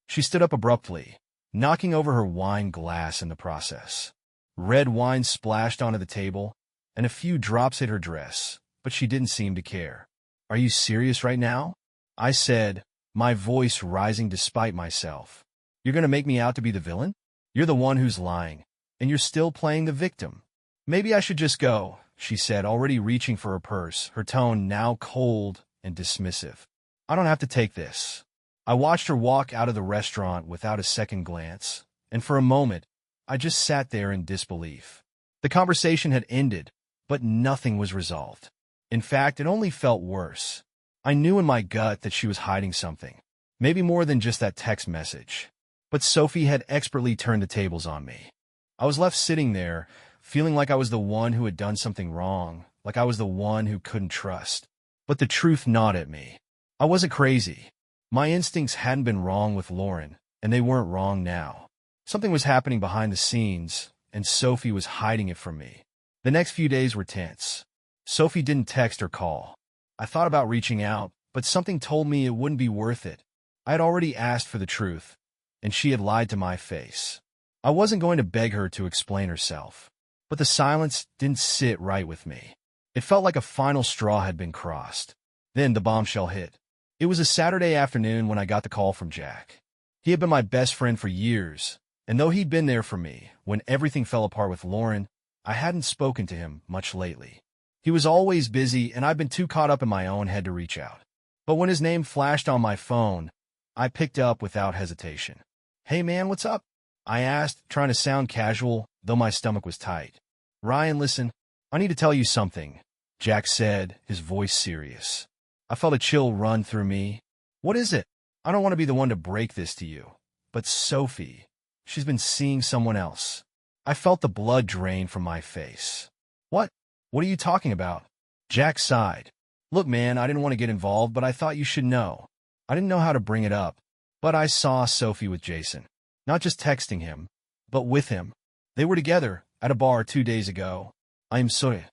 She stood up abruptly, knocking over her wine glass in the process. Red wine splashed onto the table, and a few drops hit her dress, but she didn't seem to care. Are you serious right now? I said, my voice rising despite myself. You're going to make me out to be the villain? You're the one who's lying, and you're still playing the victim. Maybe I should just go, she said, already reaching for her purse, her tone now cold and dismissive. I don't have to take this. I watched her walk out of the restaurant without a second glance, and for a moment, I just sat there in disbelief. The conversation had ended, but nothing was resolved. In fact, it only felt worse. I knew in my gut that she was hiding something, maybe more than just that text message. But Sophie had expertly turned the tables on me. I was left sitting there, feeling like I was the one who had done something wrong, like I was the one who couldn't trust. But the truth gnawed at me. I wasn't crazy. My instincts hadn't been wrong with Lauren, and they weren't wrong now. Something was happening behind the scenes, and Sophie was hiding it from me. The next few days were tense. Sophie didn't text or call. I thought about reaching out, but something told me it wouldn't be worth it. I had already asked for the truth, and she had lied to my face. I wasn't going to beg her to explain herself, but the silence didn't sit right with me. It felt like a final straw had been crossed. Then the bombshell hit. It was a Saturday afternoon when I got the call from Jack. He had been my best friend for years, and though he'd been there for me when everything fell apart with Lauren, I hadn't spoken to him much lately. He was always busy, and I'd been too caught up in my own head to reach out. But when his name flashed on my phone, I picked up without hesitation. Hey man, what's up? I asked, trying to sound casual, though my stomach was tight. Ryan, listen, I need to tell you something. Jack said, his voice serious. I felt a chill run through me. What is it? I don't want to be the one to break this to you. But Sophie, she's been seeing someone else. I felt the blood drain from my face. What? What are you talking about? Jack sighed. Look, man, I didn't want to get involved, but I thought you should know. I didn't know how to bring it up, but I saw Sophie with Jason. Not just texting him, but with him. They were together at a bar 2 days ago. I am sorry.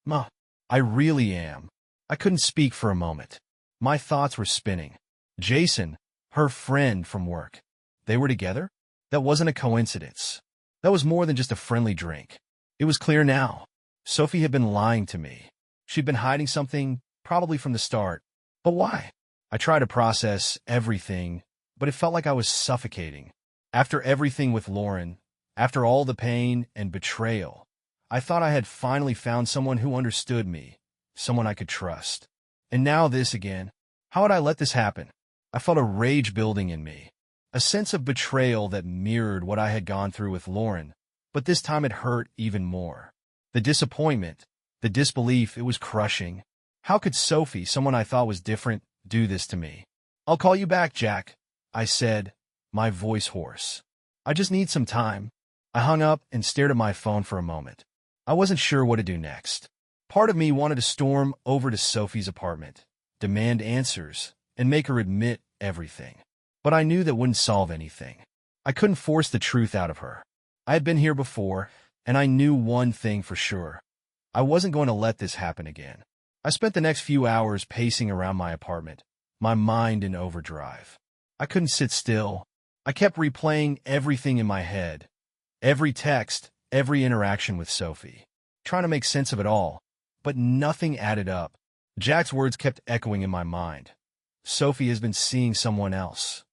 Ma, I really am. I couldn't speak for a moment. My thoughts were spinning. Jason, her friend from work. They were together? That wasn't a coincidence. That was more than just a friendly drink. It was clear now. Sophie had been lying to me. She'd been hiding something, probably from the start. But why? I tried to process everything, but it felt like I was suffocating. After everything with Lauren, after all the pain and betrayal, I thought I had finally found someone who understood me, someone I could trust. And now this again. How had I let this happen? I felt a rage building in me, a sense of betrayal that mirrored what I had gone through with Lauren, but this time it hurt even more. The disappointment, the disbelief, it was crushing. How could Sophie, someone I thought was different, do this to me? I'll call you back, Jack, I said, my voice hoarse. I just need some time. I hung up and stared at my phone for a moment. I wasn't sure what to do next. Part of me wanted to storm over to Sophie's apartment, demand answers, and make her admit everything. But I knew that wouldn't solve anything. I couldn't force the truth out of her. I had been here before, and I knew one thing for sure. I wasn't going to let this happen again. I spent the next few hours pacing around my apartment, my mind in overdrive. I couldn't sit still. I kept replaying everything in my head. Every text, every interaction with Sophie. Trying to make sense of it all. But nothing added up. Jack's words kept echoing in my mind. Sophie has been seeing someone else.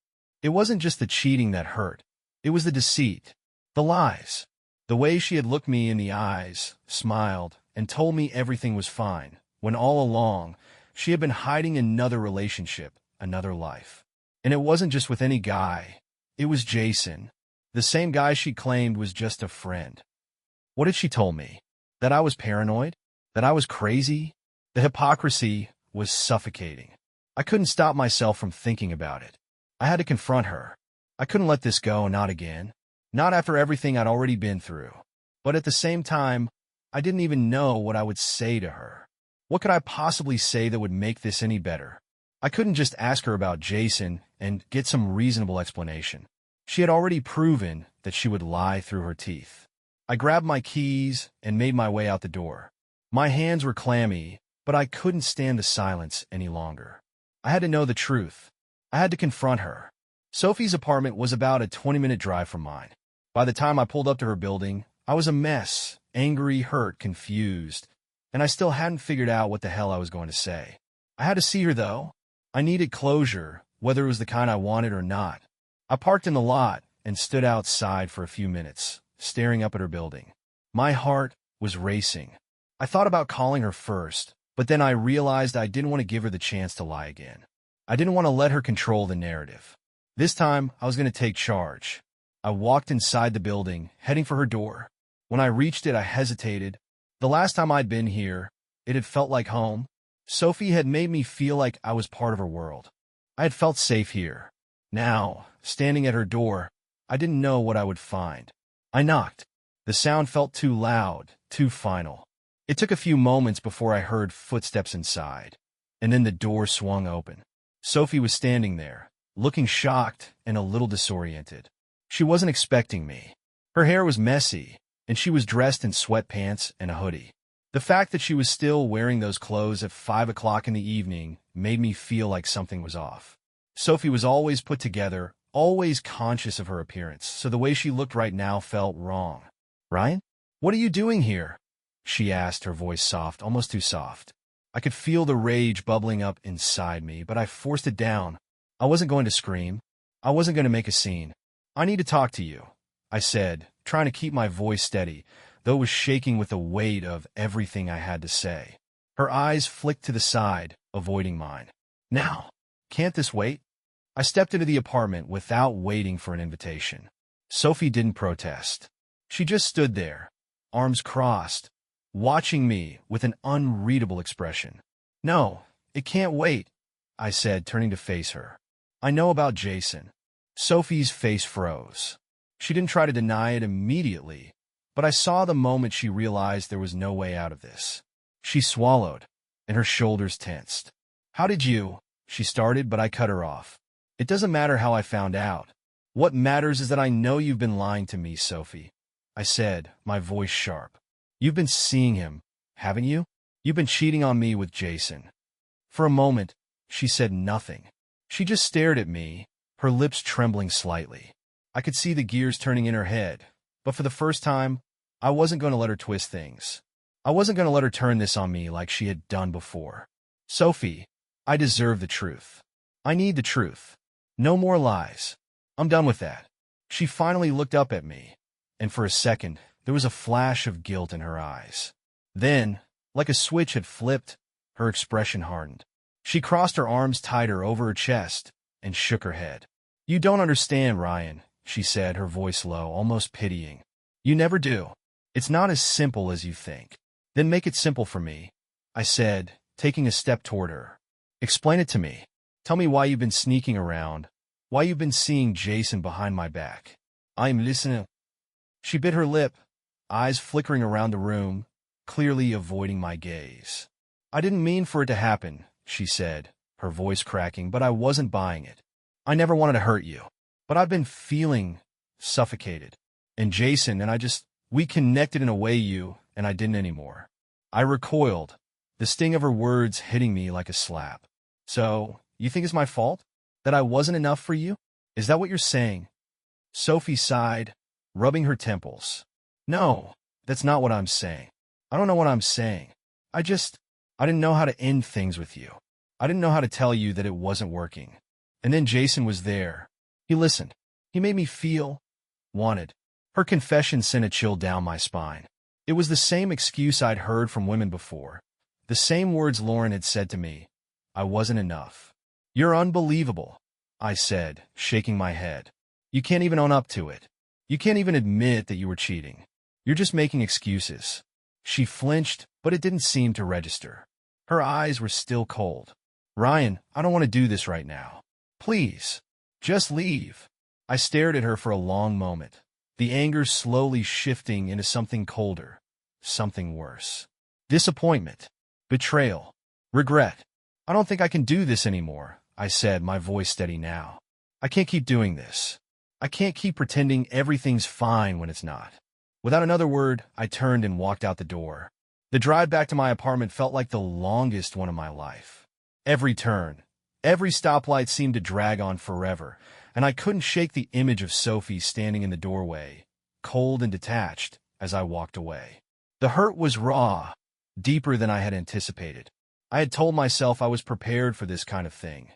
It wasn't just the cheating that hurt. It was the deceit, the lies. The way she had looked me in the eyes, smiled, and told me everything was fine, when all along, she had been hiding another relationship, another life. And it wasn't just with any guy. It was Jason, the same guy she claimed was just a friend. What had she told me? That I was paranoid? That I was crazy? The hypocrisy was suffocating. I couldn't stop myself from thinking about it. I had to confront her. I couldn't let this go, not again. Not after everything I'd already been through. But at the same time, I didn't even know what I would say to her. What could I possibly say that would make this any better? I couldn't just ask her about Jason and get some reasonable explanation. She had already proven that she would lie through her teeth. I grabbed my keys and made my way out the door. My hands were clammy, but I couldn't stand the silence any longer. I had to know the truth. I had to confront her. Sophie's apartment was about a 20-minute drive from mine. By the time I pulled up to her building, I was a mess, angry, hurt, confused, and I still hadn't figured out what the hell I was going to say. I had to see her, though. I needed closure, whether it was the kind I wanted or not. I parked in the lot and stood outside for a few minutes, staring up at her building. My heart was racing. I thought about calling her first, but then I realized I didn't want to give her the chance to lie again. I didn't want to let her control the narrative. This time, I was going to take charge. I walked inside the building, heading for her door. When I reached it, I hesitated. The last time I'd been here, it had felt like home. Sophie had made me feel like I was part of her world. I had felt safe here. Now, standing at her door, I didn't know what I would find. I knocked. The sound felt too loud, too final. It took a few moments before I heard footsteps inside, and then the door swung open. Sophie was standing there, looking shocked and a little disoriented. She wasn't expecting me. Her hair was messy, and she was dressed in sweatpants and a hoodie. The fact that she was still wearing those clothes at 5 o'clock in the evening made me feel like something was off. Sophie was always put together, always conscious of her appearance, so the way she looked right now felt wrong. "Ryan, what are you doing here?" she asked, her voice soft, almost too soft. I could feel the rage bubbling up inside me, but I forced it down. I wasn't going to scream. I wasn't going to make a scene. "I need to talk to you," I said, trying to keep my voice steady, though it was shaking with the weight of everything I had to say. Her eyes flicked to the side, avoiding mine. "Now, can't this wait?" I stepped into the apartment without waiting for an invitation. Sophie didn't protest. She just stood there, arms crossed, watching me with an unreadable expression. "No, it can't wait," I said, turning to face her. "I know about Jason." Sophie's face froze. She didn't try to deny it immediately, but I saw the moment she realized there was no way out of this. She swallowed, and her shoulders tensed. "How did you?" she started, but I cut her off. "It doesn't matter how I found out. What matters is that I know you've been lying to me, Sophie," I said, my voice sharp. "You've been seeing him, haven't you? You've been cheating on me with Jason." For a moment, she said nothing. She just stared at me, her lips trembling slightly. I could see the gears turning in her head, but for the first time, I wasn't going to let her twist things. I wasn't going to let her turn this on me like she had done before. "Sophie, I deserve the truth. I need the truth. No more lies. I'm done with that." She finally looked up at me, and for a second, there was a flash of guilt in her eyes. Then, like a switch had flipped, her expression hardened. She crossed her arms tighter over her chest and shook her head. "You don't understand, Ryan," she said, her voice low, almost pitying. "You never do. It's not as simple as you think." "Then make it simple for me," I said, taking a step toward her. "Explain it to me. Tell me why you've been sneaking around, why you've been seeing Jason behind my back." "I'm listening." She bit her lip, eyes flickering around the room, clearly avoiding my gaze. "I didn't mean for it to happen," she said, her voice cracking, "but I wasn't buying it. I never wanted to hurt you. But I've been feeling suffocated. And Jason and we connected in a way you and I didn't anymore." I recoiled, the sting of her words hitting me like a slap. "So, you think it's my fault? That I wasn't enough for you? Is that what you're saying?" Sophie sighed, rubbing her temples. "No, that's not what I'm saying. I don't know what I'm saying. I didn't know how to end things with you. I didn't know how to tell you that it wasn't working. And then Jason was there. He listened. He made me feel wanted." Her confession sent a chill down my spine. It was the same excuse I'd heard from women before, the same words Lauren had said to me. I wasn't enough. "You're unbelievable," I said, shaking my head. "You can't even own up to it. You can't even admit that you were cheating. You're just making excuses." She flinched, but it didn't seem to register. Her eyes were still cold. "Ryan, I don't want to do this right now. Please, just leave." I stared at her for a long moment, the anger slowly shifting into something colder, something worse. Disappointment, betrayal, regret. "I don't think I can do this anymore," I said, my voice steady now. "I can't keep doing this. I can't keep pretending everything's fine when it's not." Without another word, I turned and walked out the door. The drive back to my apartment felt like the longest one of my life. Every turn, every stoplight seemed to drag on forever, and I couldn't shake the image of Sophie standing in the doorway, cold and detached, as I walked away. The hurt was raw, deeper than I had anticipated. I had told myself I was prepared for this kind of thing.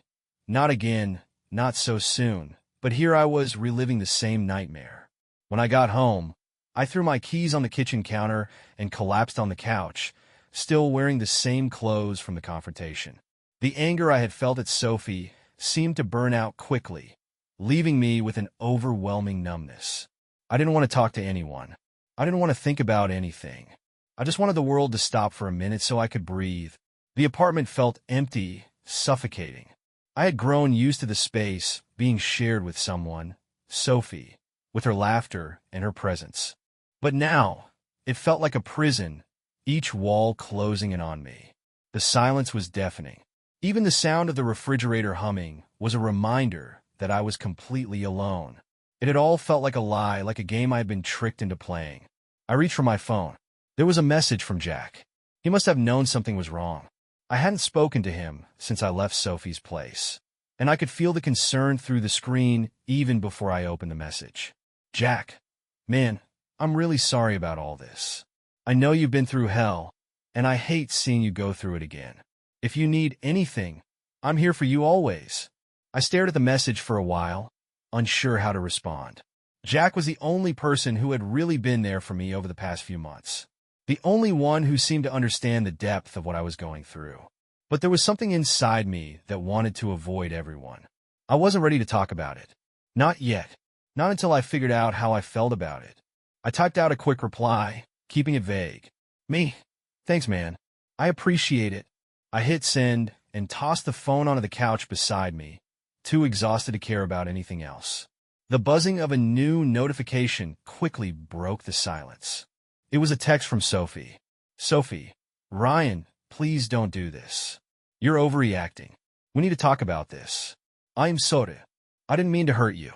Not again, not so soon, but here I was reliving the same nightmare. When I got home, I threw my keys on the kitchen counter and collapsed on the couch, still wearing the same clothes from the confrontation. The anger I had felt at Sophie seemed to burn out quickly, leaving me with an overwhelming numbness. I didn't want to talk to anyone. I didn't want to think about anything. I just wanted the world to stop for a minute so I could breathe. The apartment felt empty, suffocating. I had grown used to the space being shared with someone, Sophie, with her laughter and her presence. But now, it felt like a prison, each wall closing in on me. The silence was deafening. Even the sound of the refrigerator humming was a reminder that I was completely alone. It had all felt like a lie, like a game I had been tricked into playing. I reached for my phone. There was a message from Jack. He must have known something was wrong. I hadn't spoken to him since I left Sophie's place, and I could feel the concern through the screen even before I opened the message. "Jack, man, I'm really sorry about all this. I know you've been through hell, and I hate seeing you go through it again. If you need anything, I'm here for you always." I stared at the message for a while, unsure how to respond. Jack was the only person who had really been there for me over the past few months. The only one who seemed to understand the depth of what I was going through. But there was something inside me that wanted to avoid everyone. I wasn't ready to talk about it. Not yet. Not until I figured out how I felt about it. I typed out a quick reply, keeping it vague. "Me, Thanks, man. I appreciate it. I hit send and tossed the phone onto the couch beside me, too exhausted to care about anything else. The buzzing of a new notification quickly broke the silence. It was a text from Sophie. Sophie, Ryan, please don't do this. You're overreacting. We need to talk about this. I'm sorry. I didn't mean to hurt you.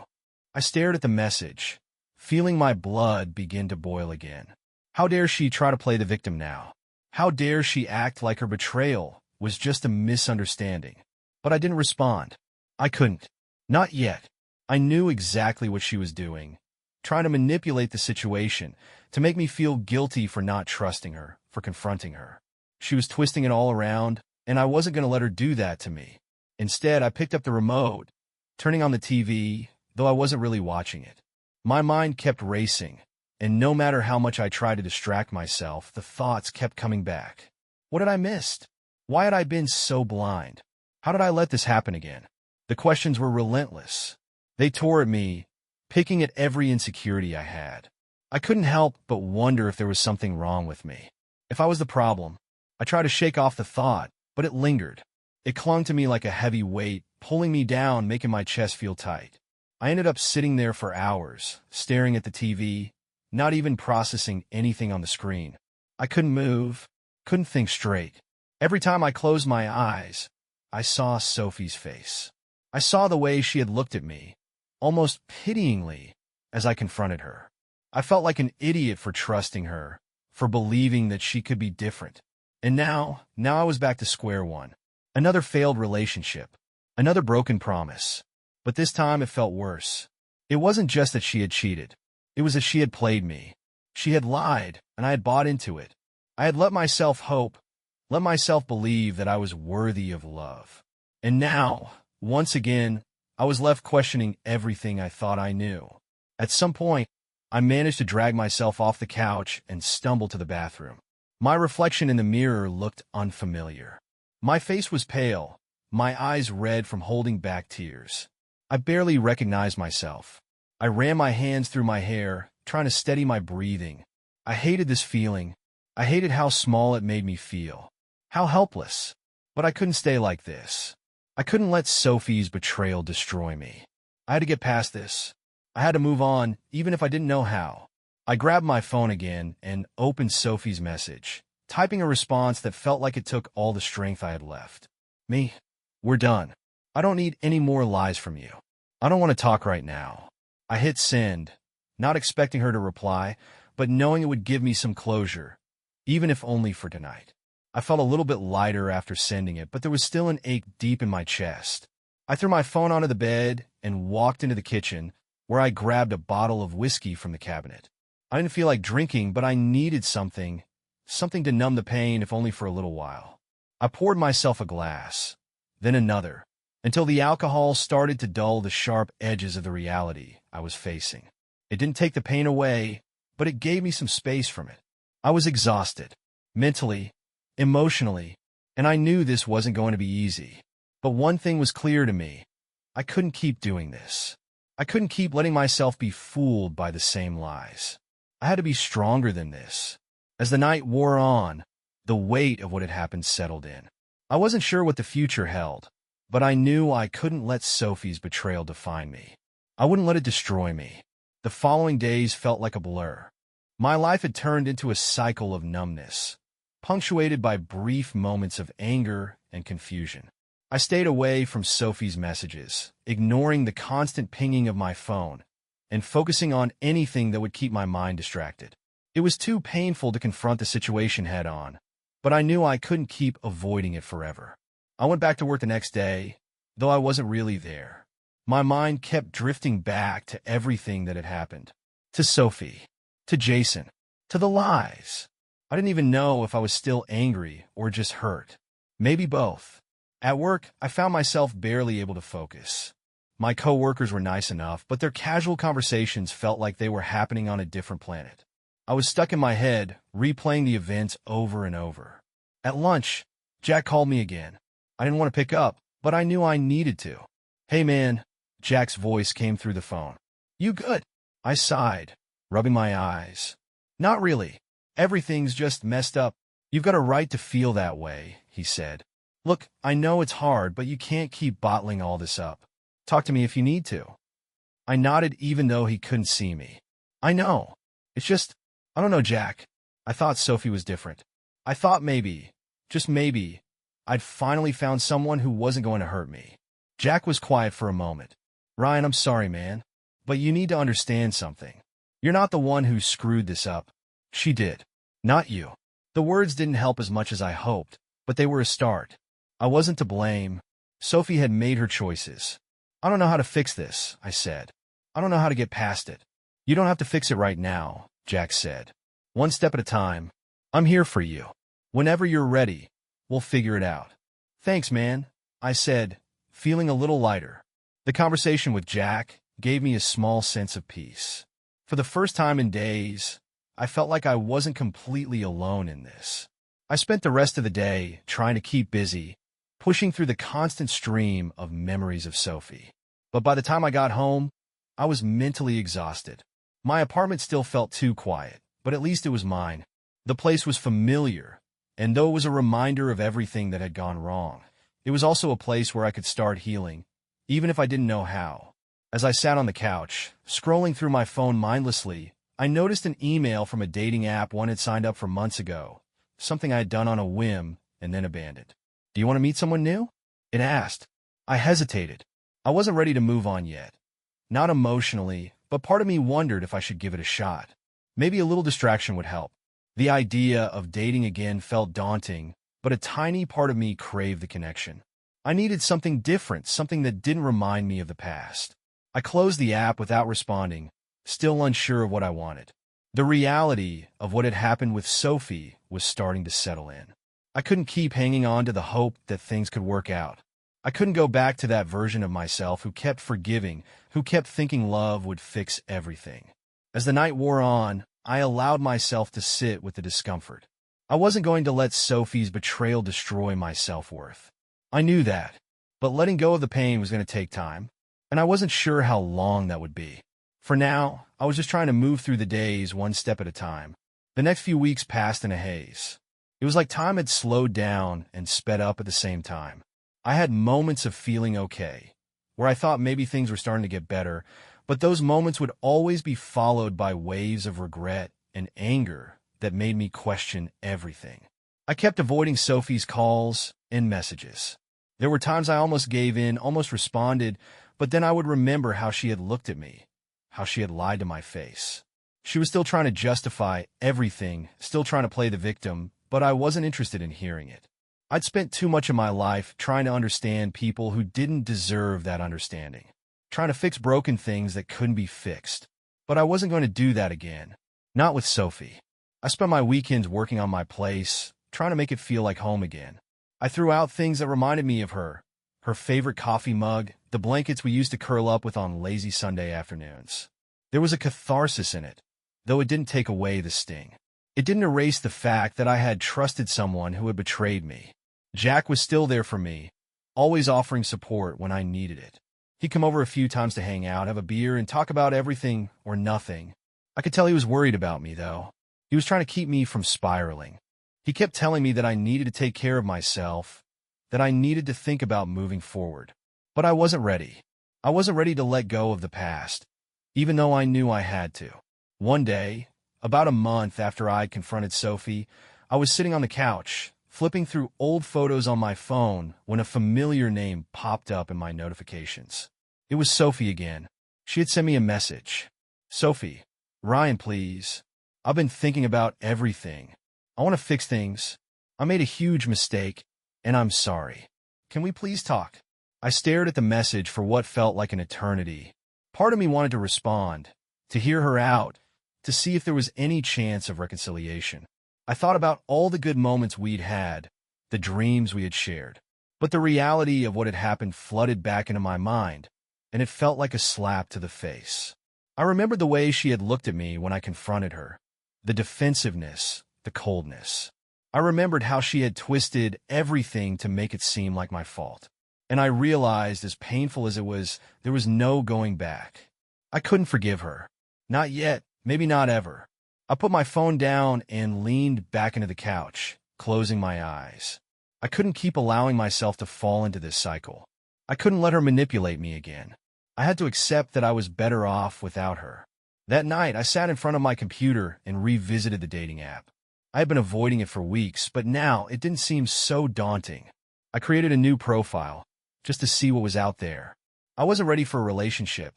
I stared at the message, feeling my blood begin to boil again. How dare she try to play the victim now? How dare she act like her betrayal was just a misunderstanding? But I didn't respond. I couldn't. Not yet. I knew exactly what she was doing, trying to manipulate the situation to make me feel guilty for not trusting her, for confronting her. She was twisting it all around, and I wasn't going to let her do that to me. Instead, I picked up the remote, turning on the TV, though I wasn't really watching it. My mind kept racing, and no matter how much I tried to distract myself, the thoughts kept coming back. What had I missed? Why had I been so blind? How did I let this happen again? The questions were relentless. They tore at me, picking at every insecurity I had. I couldn't help but wonder if there was something wrong with me. If I was the problem. I tried to shake off the thought, but it lingered. It clung to me like a heavy weight, pulling me down, making my chest feel tight. I ended up sitting there for hours, staring at the TV, not even processing anything on the screen. I couldn't move, couldn't think straight. Every time I closed my eyes, I saw Sophie's face. I saw the way she had looked at me, almost pityingly, as I confronted her. I felt like an idiot for trusting her, for believing that she could be different. And now I was back to square one. Another failed relationship, another broken promise. But this time it felt worse. It wasn't just that she had cheated. It was that she had played me. She had lied, and I had bought into it. I had let myself hope, let myself believe that I was worthy of love. And now, once again, I was left questioning everything I thought I knew. At some point, I managed to drag myself off the couch and stumble to the bathroom. My reflection in the mirror looked unfamiliar. My face was pale, my eyes red from holding back tears. I barely recognized myself. I ran my hands through my hair, trying to steady my breathing. I hated this feeling. I hated how small it made me feel. How helpless. But I couldn't stay like this. I couldn't let Sophie's betrayal destroy me. I had to get past this. I had to move on, even if I didn't know how. I grabbed my phone again and opened Sophie's message, typing a response that felt like it took all the strength I had left. Me, we're done. I don't need any more lies from you. I don't want to talk right now. I hit send, not expecting her to reply, but knowing it would give me some closure, even if only for tonight. I felt a little bit lighter after sending it, but there was still an ache deep in my chest. I threw my phone onto the bed and walked into the kitchen, where I grabbed a bottle of whiskey from the cabinet. I didn't feel like drinking, but I needed something to numb the pain, if only for a little while. I poured myself a glass, then another, until the alcohol started to dull the sharp edges of the reality I was facing. It didn't take the pain away, but it gave me some space from it. I was exhausted, mentally, emotionally, and I knew this wasn't going to be easy. But one thing was clear to me. I couldn't keep doing this. I couldn't keep letting myself be fooled by the same lies. I had to be stronger than this. As the night wore on, the weight of what had happened settled in. I wasn't sure what the future held, but I knew I couldn't let Sophie's betrayal define me. I wouldn't let it destroy me. The following days felt like a blur. My life had turned into a cycle of numbness, punctuated by brief moments of anger and confusion. I stayed away from Sophie's messages, ignoring the constant pinging of my phone, and focusing on anything that would keep my mind distracted. It was too painful to confront the situation head-on, but I knew I couldn't keep avoiding it forever. I went back to work the next day, though I wasn't really there. My mind kept drifting back to everything that had happened. To Sophie, to Jason, to the lies. I didn't even know if I was still angry or just hurt. Maybe both. At work, I found myself barely able to focus. My coworkers were nice enough, but their casual conversations felt like they were happening on a different planet. I was stuck in my head, replaying the events over and over. At lunch, Jack called me again. I didn't want to pick up, but I knew I needed to. "Hey man," Jack's voice came through the phone. "You good?" I sighed, rubbing my eyes. "Not really. Everything's just messed up." You've got a right to feel that way, he said. Look, I know it's hard, but you can't keep bottling all this up. Talk to me if you need to. I nodded even though he couldn't see me. I know. It's just, I don't know, Jack. I thought Sophie was different. I thought maybe, just maybe, I'd finally found someone who wasn't going to hurt me. Jack was quiet for a moment. Ryan, I'm sorry, man, but you need to understand something. You're not the one who screwed this up. She did. Not you. The words didn't help as much as I hoped, but they were a start. I wasn't to blame. Sophie had made her choices. I don't know how to fix this, I said. I don't know how to get past it. You don't have to fix it right now, Jack said. One step at a time. I'm here for you. Whenever you're ready, we'll figure it out. Thanks, man, I said, feeling a little lighter. The conversation with Jack gave me a small sense of peace. For the first time in days, I felt like I wasn't completely alone in this. I spent the rest of the day trying to keep busy, pushing through the constant stream of memories of Sophie. But by the time I got home, I was mentally exhausted. My apartment still felt too quiet, but at least it was mine. The place was familiar, and though it was a reminder of everything that had gone wrong, it was also a place where I could start healing, even if I didn't know how. As I sat on the couch, scrolling through my phone mindlessly, I noticed an email from a dating app one had signed up for months ago, something I had done on a whim and then abandoned. Do you want to meet someone new? It asked. I hesitated. I wasn't ready to move on yet. Not emotionally, but part of me wondered if I should give it a shot. Maybe a little distraction would help. The idea of dating again felt daunting, but a tiny part of me craved the connection. I needed something different, something that didn't remind me of the past. I closed the app without responding, still unsure of what I wanted. The reality of what had happened with Sophie was starting to settle in. I couldn't keep hanging on to the hope that things could work out. I couldn't go back to that version of myself who kept forgiving, who kept thinking love would fix everything. As the night wore on, I allowed myself to sit with the discomfort. I wasn't going to let Sophie's betrayal destroy my self-worth. I knew that, but letting go of the pain was going to take time, and I wasn't sure how long that would be. For now, I was just trying to move through the days one step at a time. The next few weeks passed in a haze. It was like time had slowed down and sped up at the same time. I had moments of feeling okay, where I thought maybe things were starting to get better, but those moments would always be followed by waves of regret and anger that made me question everything. I kept avoiding Sophie's calls and messages. There were times I almost gave in, almost responded, but then I would remember how she had looked at me, how she had lied to my face. She was still trying to justify everything, still trying to play the victim, but I wasn't interested in hearing it. I'd spent too much of my life trying to understand people who didn't deserve that understanding, trying to fix broken things that couldn't be fixed. But I wasn't going to do that again. Not with Sophie. I spent my weekends working on my place, trying to make it feel like home again. I threw out things that reminded me of her favorite coffee mug, the blankets we used to curl up with on lazy Sunday afternoons. There was a catharsis in it, though it didn't take away the sting. It didn't erase the fact that I had trusted someone who had betrayed me. Jack was still there for me, always offering support when I needed it. He'd come over a few times to hang out, have a beer, and talk about everything or nothing. I could tell he was worried about me, though. He was trying to keep me from spiraling. He kept telling me that I needed to take care of myself, that I needed to think about moving forward. But I wasn't ready. I wasn't ready to let go of the past, even though I knew I had to. One day, about a month after I confronted Sophie, I was sitting on the couch, flipping through old photos on my phone when a familiar name popped up in my notifications. It was Sophie again. She had sent me a message. Sophie, Ryan, please. I've been thinking about everything. I want to fix things. I made a huge mistake, and I'm sorry. Can we please talk? I stared at the message for what felt like an eternity. Part of me wanted to respond, to hear her out, to see if there was any chance of reconciliation. I thought about all the good moments we'd had, the dreams we had shared. But the reality of what had happened flooded back into my mind, and it felt like a slap to the face. I remembered the way she had looked at me when I confronted her, the defensiveness, the coldness. I remembered how she had twisted everything to make it seem like my fault. And I realized, as painful as it was, there was no going back. I couldn't forgive her. Not yet, maybe not ever. I put my phone down and leaned back into the couch, closing my eyes. I couldn't keep allowing myself to fall into this cycle. I couldn't let her manipulate me again. I had to accept that I was better off without her. That night, I sat in front of my computer and revisited the dating app. I had been avoiding it for weeks, but now it didn't seem so daunting. I created a new profile, just to see what was out there. I wasn't ready for a relationship.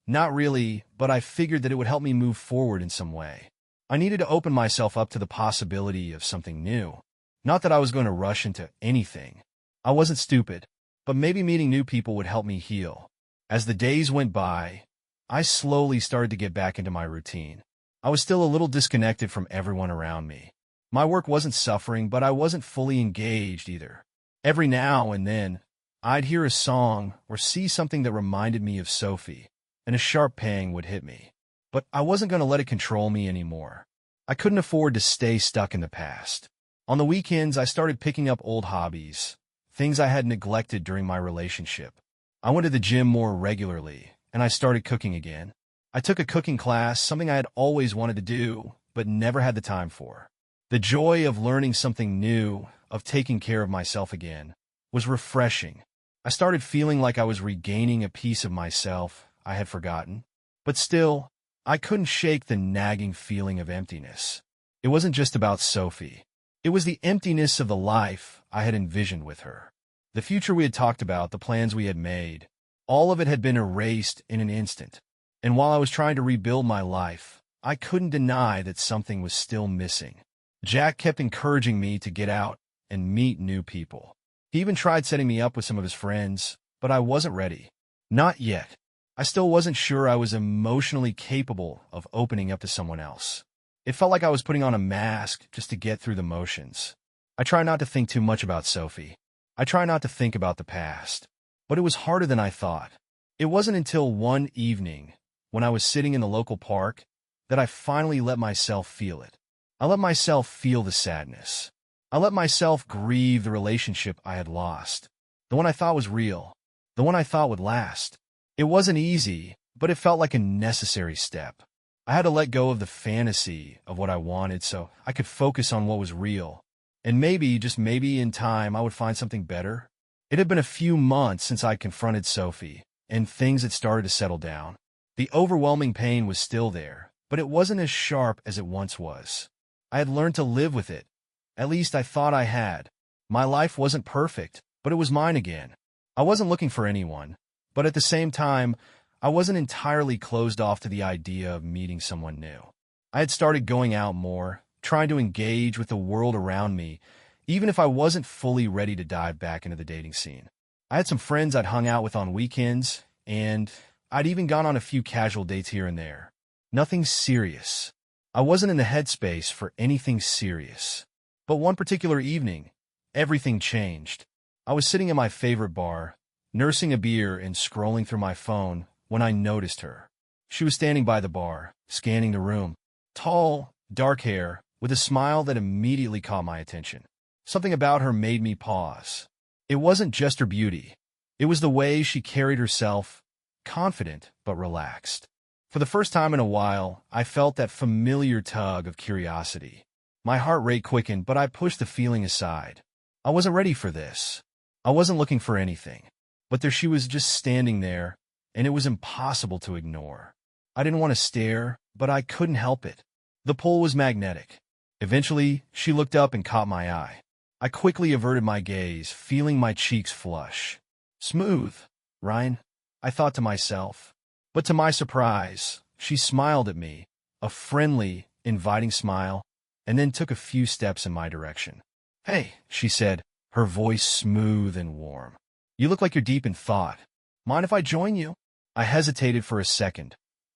Not really, but I figured that it would help me move forward in some way. I needed to open myself up to the possibility of something new. Not that I was going to rush into anything. I wasn't stupid, but maybe meeting new people would help me heal. As the days went by, I slowly started to get back into my routine. I was still a little disconnected from everyone around me. My work wasn't suffering, but I wasn't fully engaged either. Every now and then, I'd hear a song or see something that reminded me of Sophie, and a sharp pang would hit me. But I wasn't going to let it control me anymore. I couldn't afford to stay stuck in the past. On the weekends, I started picking up old hobbies, things I had neglected during my relationship. I went to the gym more regularly, and I started cooking again. I took a cooking class, something I had always wanted to do, but never had the time for. The joy of learning something new, of taking care of myself again, was refreshing. I started feeling like I was regaining a piece of myself I had forgotten. But still, I couldn't shake the nagging feeling of emptiness. It wasn't just about Sophie. It was the emptiness of the life I had envisioned with her. The future we had talked about, the plans we had made, all of it had been erased in an instant. And while I was trying to rebuild my life, I couldn't deny that something was still missing. Jack kept encouraging me to get out and meet new people. He even tried setting me up with some of his friends, but I wasn't ready. Not yet. I still wasn't sure I was emotionally capable of opening up to someone else. It felt like I was putting on a mask just to get through the motions. I try not to think too much about Sophie. I try not to think about the past. But it was harder than I thought. It wasn't until one evening, when I was sitting in the local park, that I finally let myself feel it. I let myself feel the sadness. I let myself grieve the relationship I had lost. The one I thought was real. The one I thought would last. It wasn't easy, but it felt like a necessary step. I had to let go of the fantasy of what I wanted so I could focus on what was real. And maybe, just maybe, in time I would find something better. It had been a few months since I confronted Sophie, and things had started to settle down. The overwhelming pain was still there, but it wasn't as sharp as it once was. I had learned to live with it. At least I thought I had. My life wasn't perfect, but it was mine again. I wasn't looking for anyone, but at the same time, I wasn't entirely closed off to the idea of meeting someone new. I had started going out more, trying to engage with the world around me, even if I wasn't fully ready to dive back into the dating scene. I had some friends I'd hung out with on weekends, and I'd even gone on a few casual dates here and there. Nothing serious. I wasn't in the headspace for anything serious. But one particular evening, everything changed. I was sitting in my favorite bar, nursing a beer and scrolling through my phone when I noticed her. She was standing by the bar, scanning the room. Tall, dark hair, with a smile that immediately caught my attention. Something about her made me pause. It wasn't just her beauty. It was the way she carried herself, confident but relaxed. For the first time in a while, I felt that familiar tug of curiosity. My heart rate quickened, but I pushed the feeling aside. I wasn't ready for this. I wasn't looking for anything. But there she was, just standing there, and it was impossible to ignore. I didn't want to stare, but I couldn't help it. The pull was magnetic. Eventually, she looked up and caught my eye. I quickly averted my gaze, feeling my cheeks flush. Smooth, Ryan, I thought to myself. But to my surprise, she smiled at me, a friendly, inviting smile, and then took a few steps in my direction. Hey, she said, her voice smooth and warm. You look like you're deep in thought. Mind if I join you? I hesitated for a second,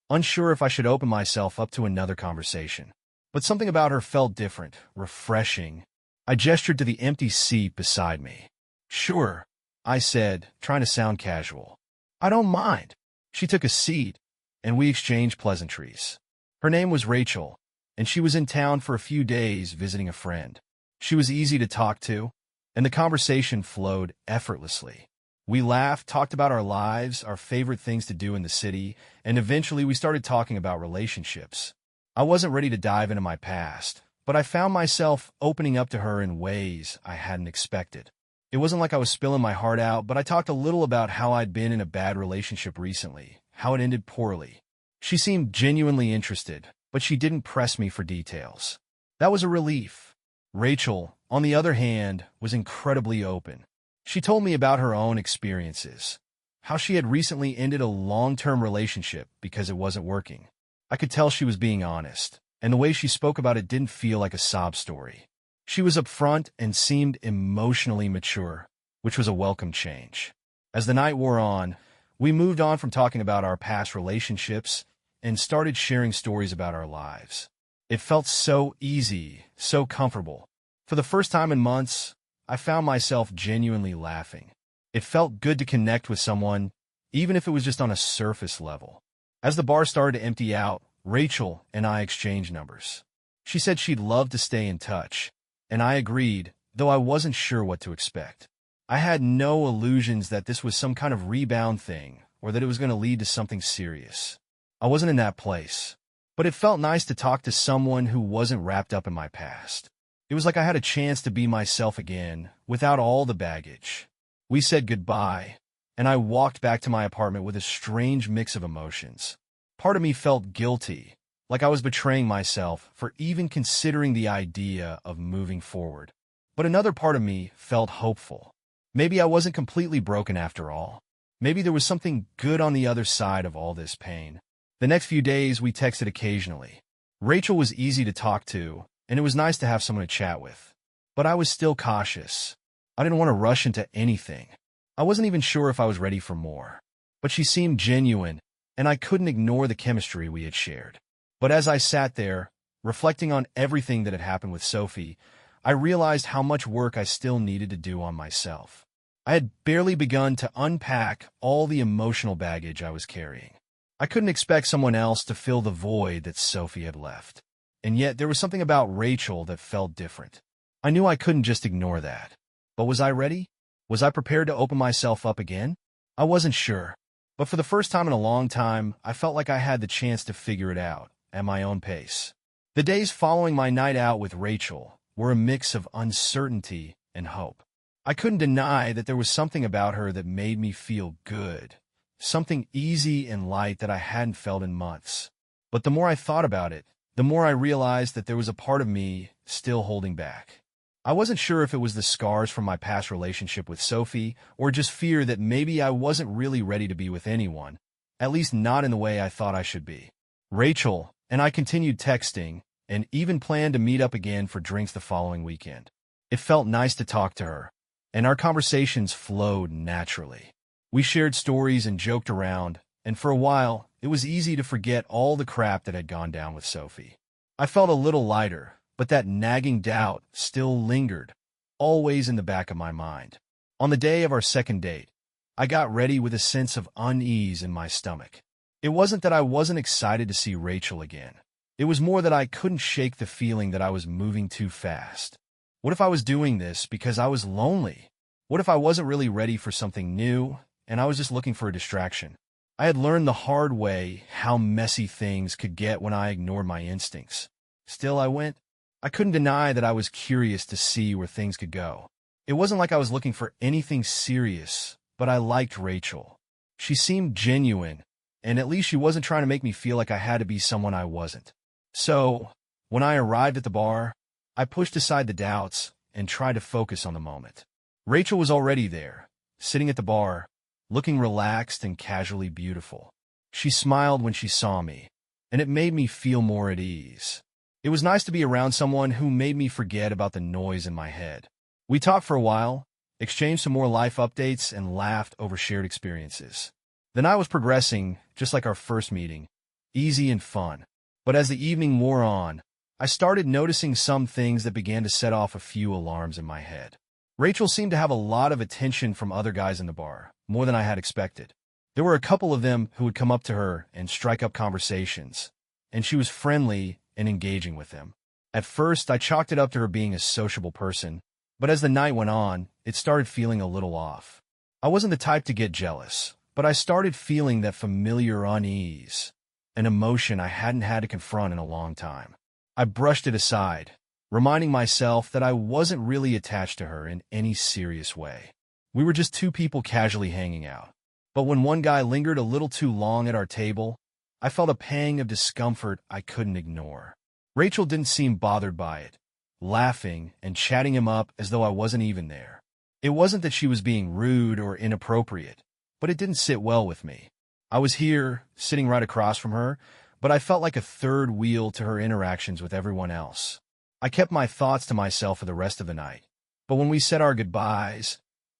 unsure if I should open myself up to another conversation. But something about her felt different, refreshing. I gestured to the empty seat beside me. Sure, I said, trying to sound casual. I don't mind. She took a seat, and we exchanged pleasantries. Her name was Rachel, and she was in town for a few days visiting a friend. She was easy to talk to, and the conversation flowed effortlessly. We laughed, talked about our lives, our favorite things to do in the city, and eventually we started talking about relationships. I wasn't ready to dive into my past, but I found myself opening up to her in ways I hadn't expected. It wasn't like I was spilling my heart out, but I talked a little about how I'd been in a bad relationship recently, how it ended poorly. She seemed genuinely interested, but she didn't press me for details. That was a relief. Rachel, on the other hand, was incredibly open. She told me about her own experiences, how she had recently ended a long-term relationship because it wasn't working. I could tell she was being honest, and the way she spoke about it didn't feel like a sob story. She was upfront and seemed emotionally mature, which was a welcome change. As the night wore on, we moved on from talking about our past relationships and started sharing stories about our lives. It felt so easy, so comfortable. For the first time in months, I found myself genuinely laughing. It felt good to connect with someone, even if it was just on a surface level. As the bar started to empty out, Rachel and I exchanged numbers. She said she'd love to stay in touch, and I agreed, though I wasn't sure what to expect. I had no illusions that this was some kind of rebound thing or that it was going to lead to something serious. I wasn't in that place, but it felt nice to talk to someone who wasn't wrapped up in my past. It was like I had a chance to be myself again, without all the baggage. We said goodbye, and I walked back to my apartment with a strange mix of emotions. Part of me felt guilty, like I was betraying myself for even considering the idea of moving forward. But another part of me felt hopeful. Maybe I wasn't completely broken after all. Maybe there was something good on the other side of all this pain. The next few days, we texted occasionally. Rachel was easy to talk to, and it was nice to have someone to chat with. But I was still cautious. I didn't want to rush into anything. I wasn't even sure if I was ready for more. But she seemed genuine, and I couldn't ignore the chemistry we had shared. But as I sat there, reflecting on everything that had happened with Sophie, I realized how much work I still needed to do on myself. I had barely begun to unpack all the emotional baggage I was carrying. I couldn't expect someone else to fill the void that Sophie had left. And yet there was something about Rachel that felt different. I knew I couldn't just ignore that. But was I ready? Was I prepared to open myself up again? I wasn't sure. But for the first time in a long time, I felt like I had the chance to figure it out at my own pace. The days following my night out with Rachel were a mix of uncertainty and hope. I couldn't deny that there was something about her that made me feel good, something easy and light that I hadn't felt in months. But the more I thought about it, the more I realized that there was a part of me still holding back. I wasn't sure if it was the scars from my past relationship with Sophie or just fear that maybe I wasn't really ready to be with anyone, at least not in the way I thought I should be. Rachel and I continued texting and even planned to meet up again for drinks the following weekend. It felt nice to talk to her, and our conversations flowed naturally. We shared stories and joked around, and for a while, it was easy to forget all the crap that had gone down with Sophie. I felt a little lighter, but that nagging doubt still lingered, always in the back of my mind. On the day of our second date, I got ready with a sense of unease in my stomach. It wasn't that I wasn't excited to see Rachel again. It was more that I couldn't shake the feeling that I was moving too fast. What if I was doing this because I was lonely? What if I wasn't really ready for something new, and I was just looking for a distraction? I had learned the hard way how messy things could get when I ignored my instincts. Still, I went. I couldn't deny that I was curious to see where things could go. It wasn't like I was looking for anything serious, but I liked Rachel. She seemed genuine, and at least she wasn't trying to make me feel like I had to be someone I wasn't. So, when I arrived at the bar, I pushed aside the doubts and tried to focus on the moment. Rachel was already there, sitting at the bar, looking relaxed and casually beautiful. She smiled when she saw me, and it made me feel more at ease. It was nice to be around someone who made me forget about the noise in my head. We talked for a while, exchanged some more life updates, and laughed over shared experiences. The night was progressing, just like our first meeting, easy and fun. But as the evening wore on, I started noticing some things that began to set off a few alarms in my head. Rachel seemed to have a lot of attention from other guys in the bar, more than I had expected. There were a couple of them who would come up to her and strike up conversations, and she was friendly and engaging with them. At first, I chalked it up to her being a sociable person, but as the night went on, it started feeling a little off. I wasn't the type to get jealous, but I started feeling that familiar unease, an emotion I hadn't had to confront in a long time. I brushed it aside, reminding myself that I wasn't really attached to her in any serious way. We were just two people casually hanging out. But when one guy lingered a little too long at our table, I felt a pang of discomfort I couldn't ignore. Rachel didn't seem bothered by it, laughing and chatting him up as though I wasn't even there. It wasn't that she was being rude or inappropriate, but it didn't sit well with me. I was here, sitting right across from her, but I felt like a third wheel to her interactions with everyone else. I kept my thoughts to myself for the rest of the night, but when we said our goodbyes,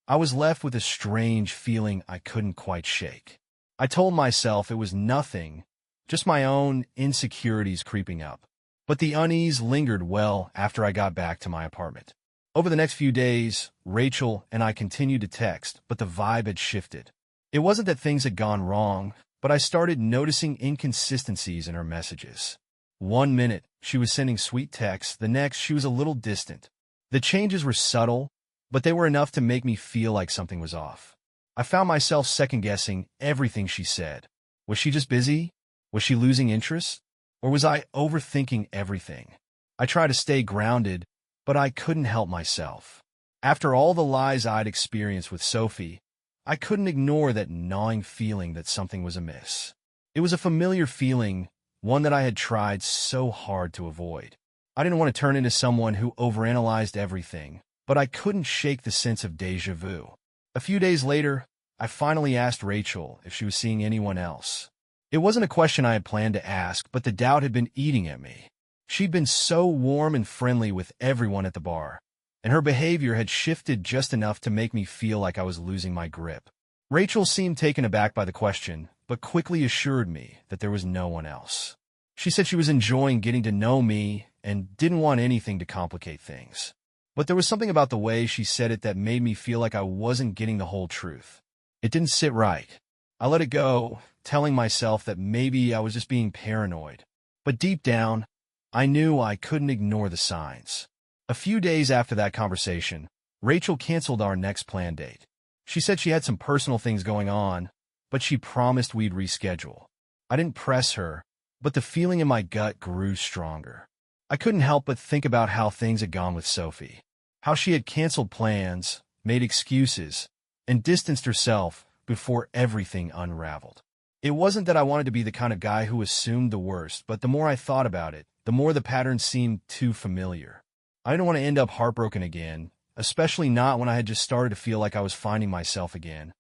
I was left with a strange feeling I couldn't quite shake. I told myself it was nothing, just my own insecurities creeping up. But the unease lingered well after I got back to my apartment. Over the next few days, Rachel and I continued to text, but the vibe had shifted. It wasn't that things had gone wrong, but I started noticing inconsistencies in her messages. One minute, she was sending sweet texts, the next, she was a little distant. The changes were subtle, but they were enough to make me feel like something was off. I found myself second-guessing everything she said. Was she just busy? Was she losing interest? Or was I overthinking everything? I tried to stay grounded, but I couldn't help myself. After all the lies I'd experienced with Sophie, I couldn't ignore that gnawing feeling that something was amiss. It was a familiar feeling, one that I had tried so hard to avoid. I didn't want to turn into someone who overanalyzed everything, but I couldn't shake the sense of déjà vu. A few days later, I finally asked Rachel if she was seeing anyone else. It wasn't a question I had planned to ask, but the doubt had been eating at me. She'd been so warm and friendly with everyone at the bar, and her behavior had shifted just enough to make me feel like I was losing my grip. Rachel seemed taken aback by the question, but quickly assured me that there was no one else. She said she was enjoying getting to know me and didn't want anything to complicate things. But there was something about the way she said it that made me feel like I wasn't getting the whole truth. It didn't sit right. I let it go, telling myself that maybe I was just being paranoid. But deep down, I knew I couldn't ignore the signs. A few days after that conversation, Rachel canceled our next planned date. She said she had some personal things going on, but she promised we'd reschedule. I didn't press her, but the feeling in my gut grew stronger. I couldn't help but think about how things had gone with Sophie, how she had canceled plans, made excuses, and distanced herself before everything unraveled. It wasn't that I wanted to be the kind of guy who assumed the worst, but the more I thought about it, the more the pattern seemed too familiar. I didn't want to end up heartbroken again, especially not when I had just started to feel like I was finding myself again.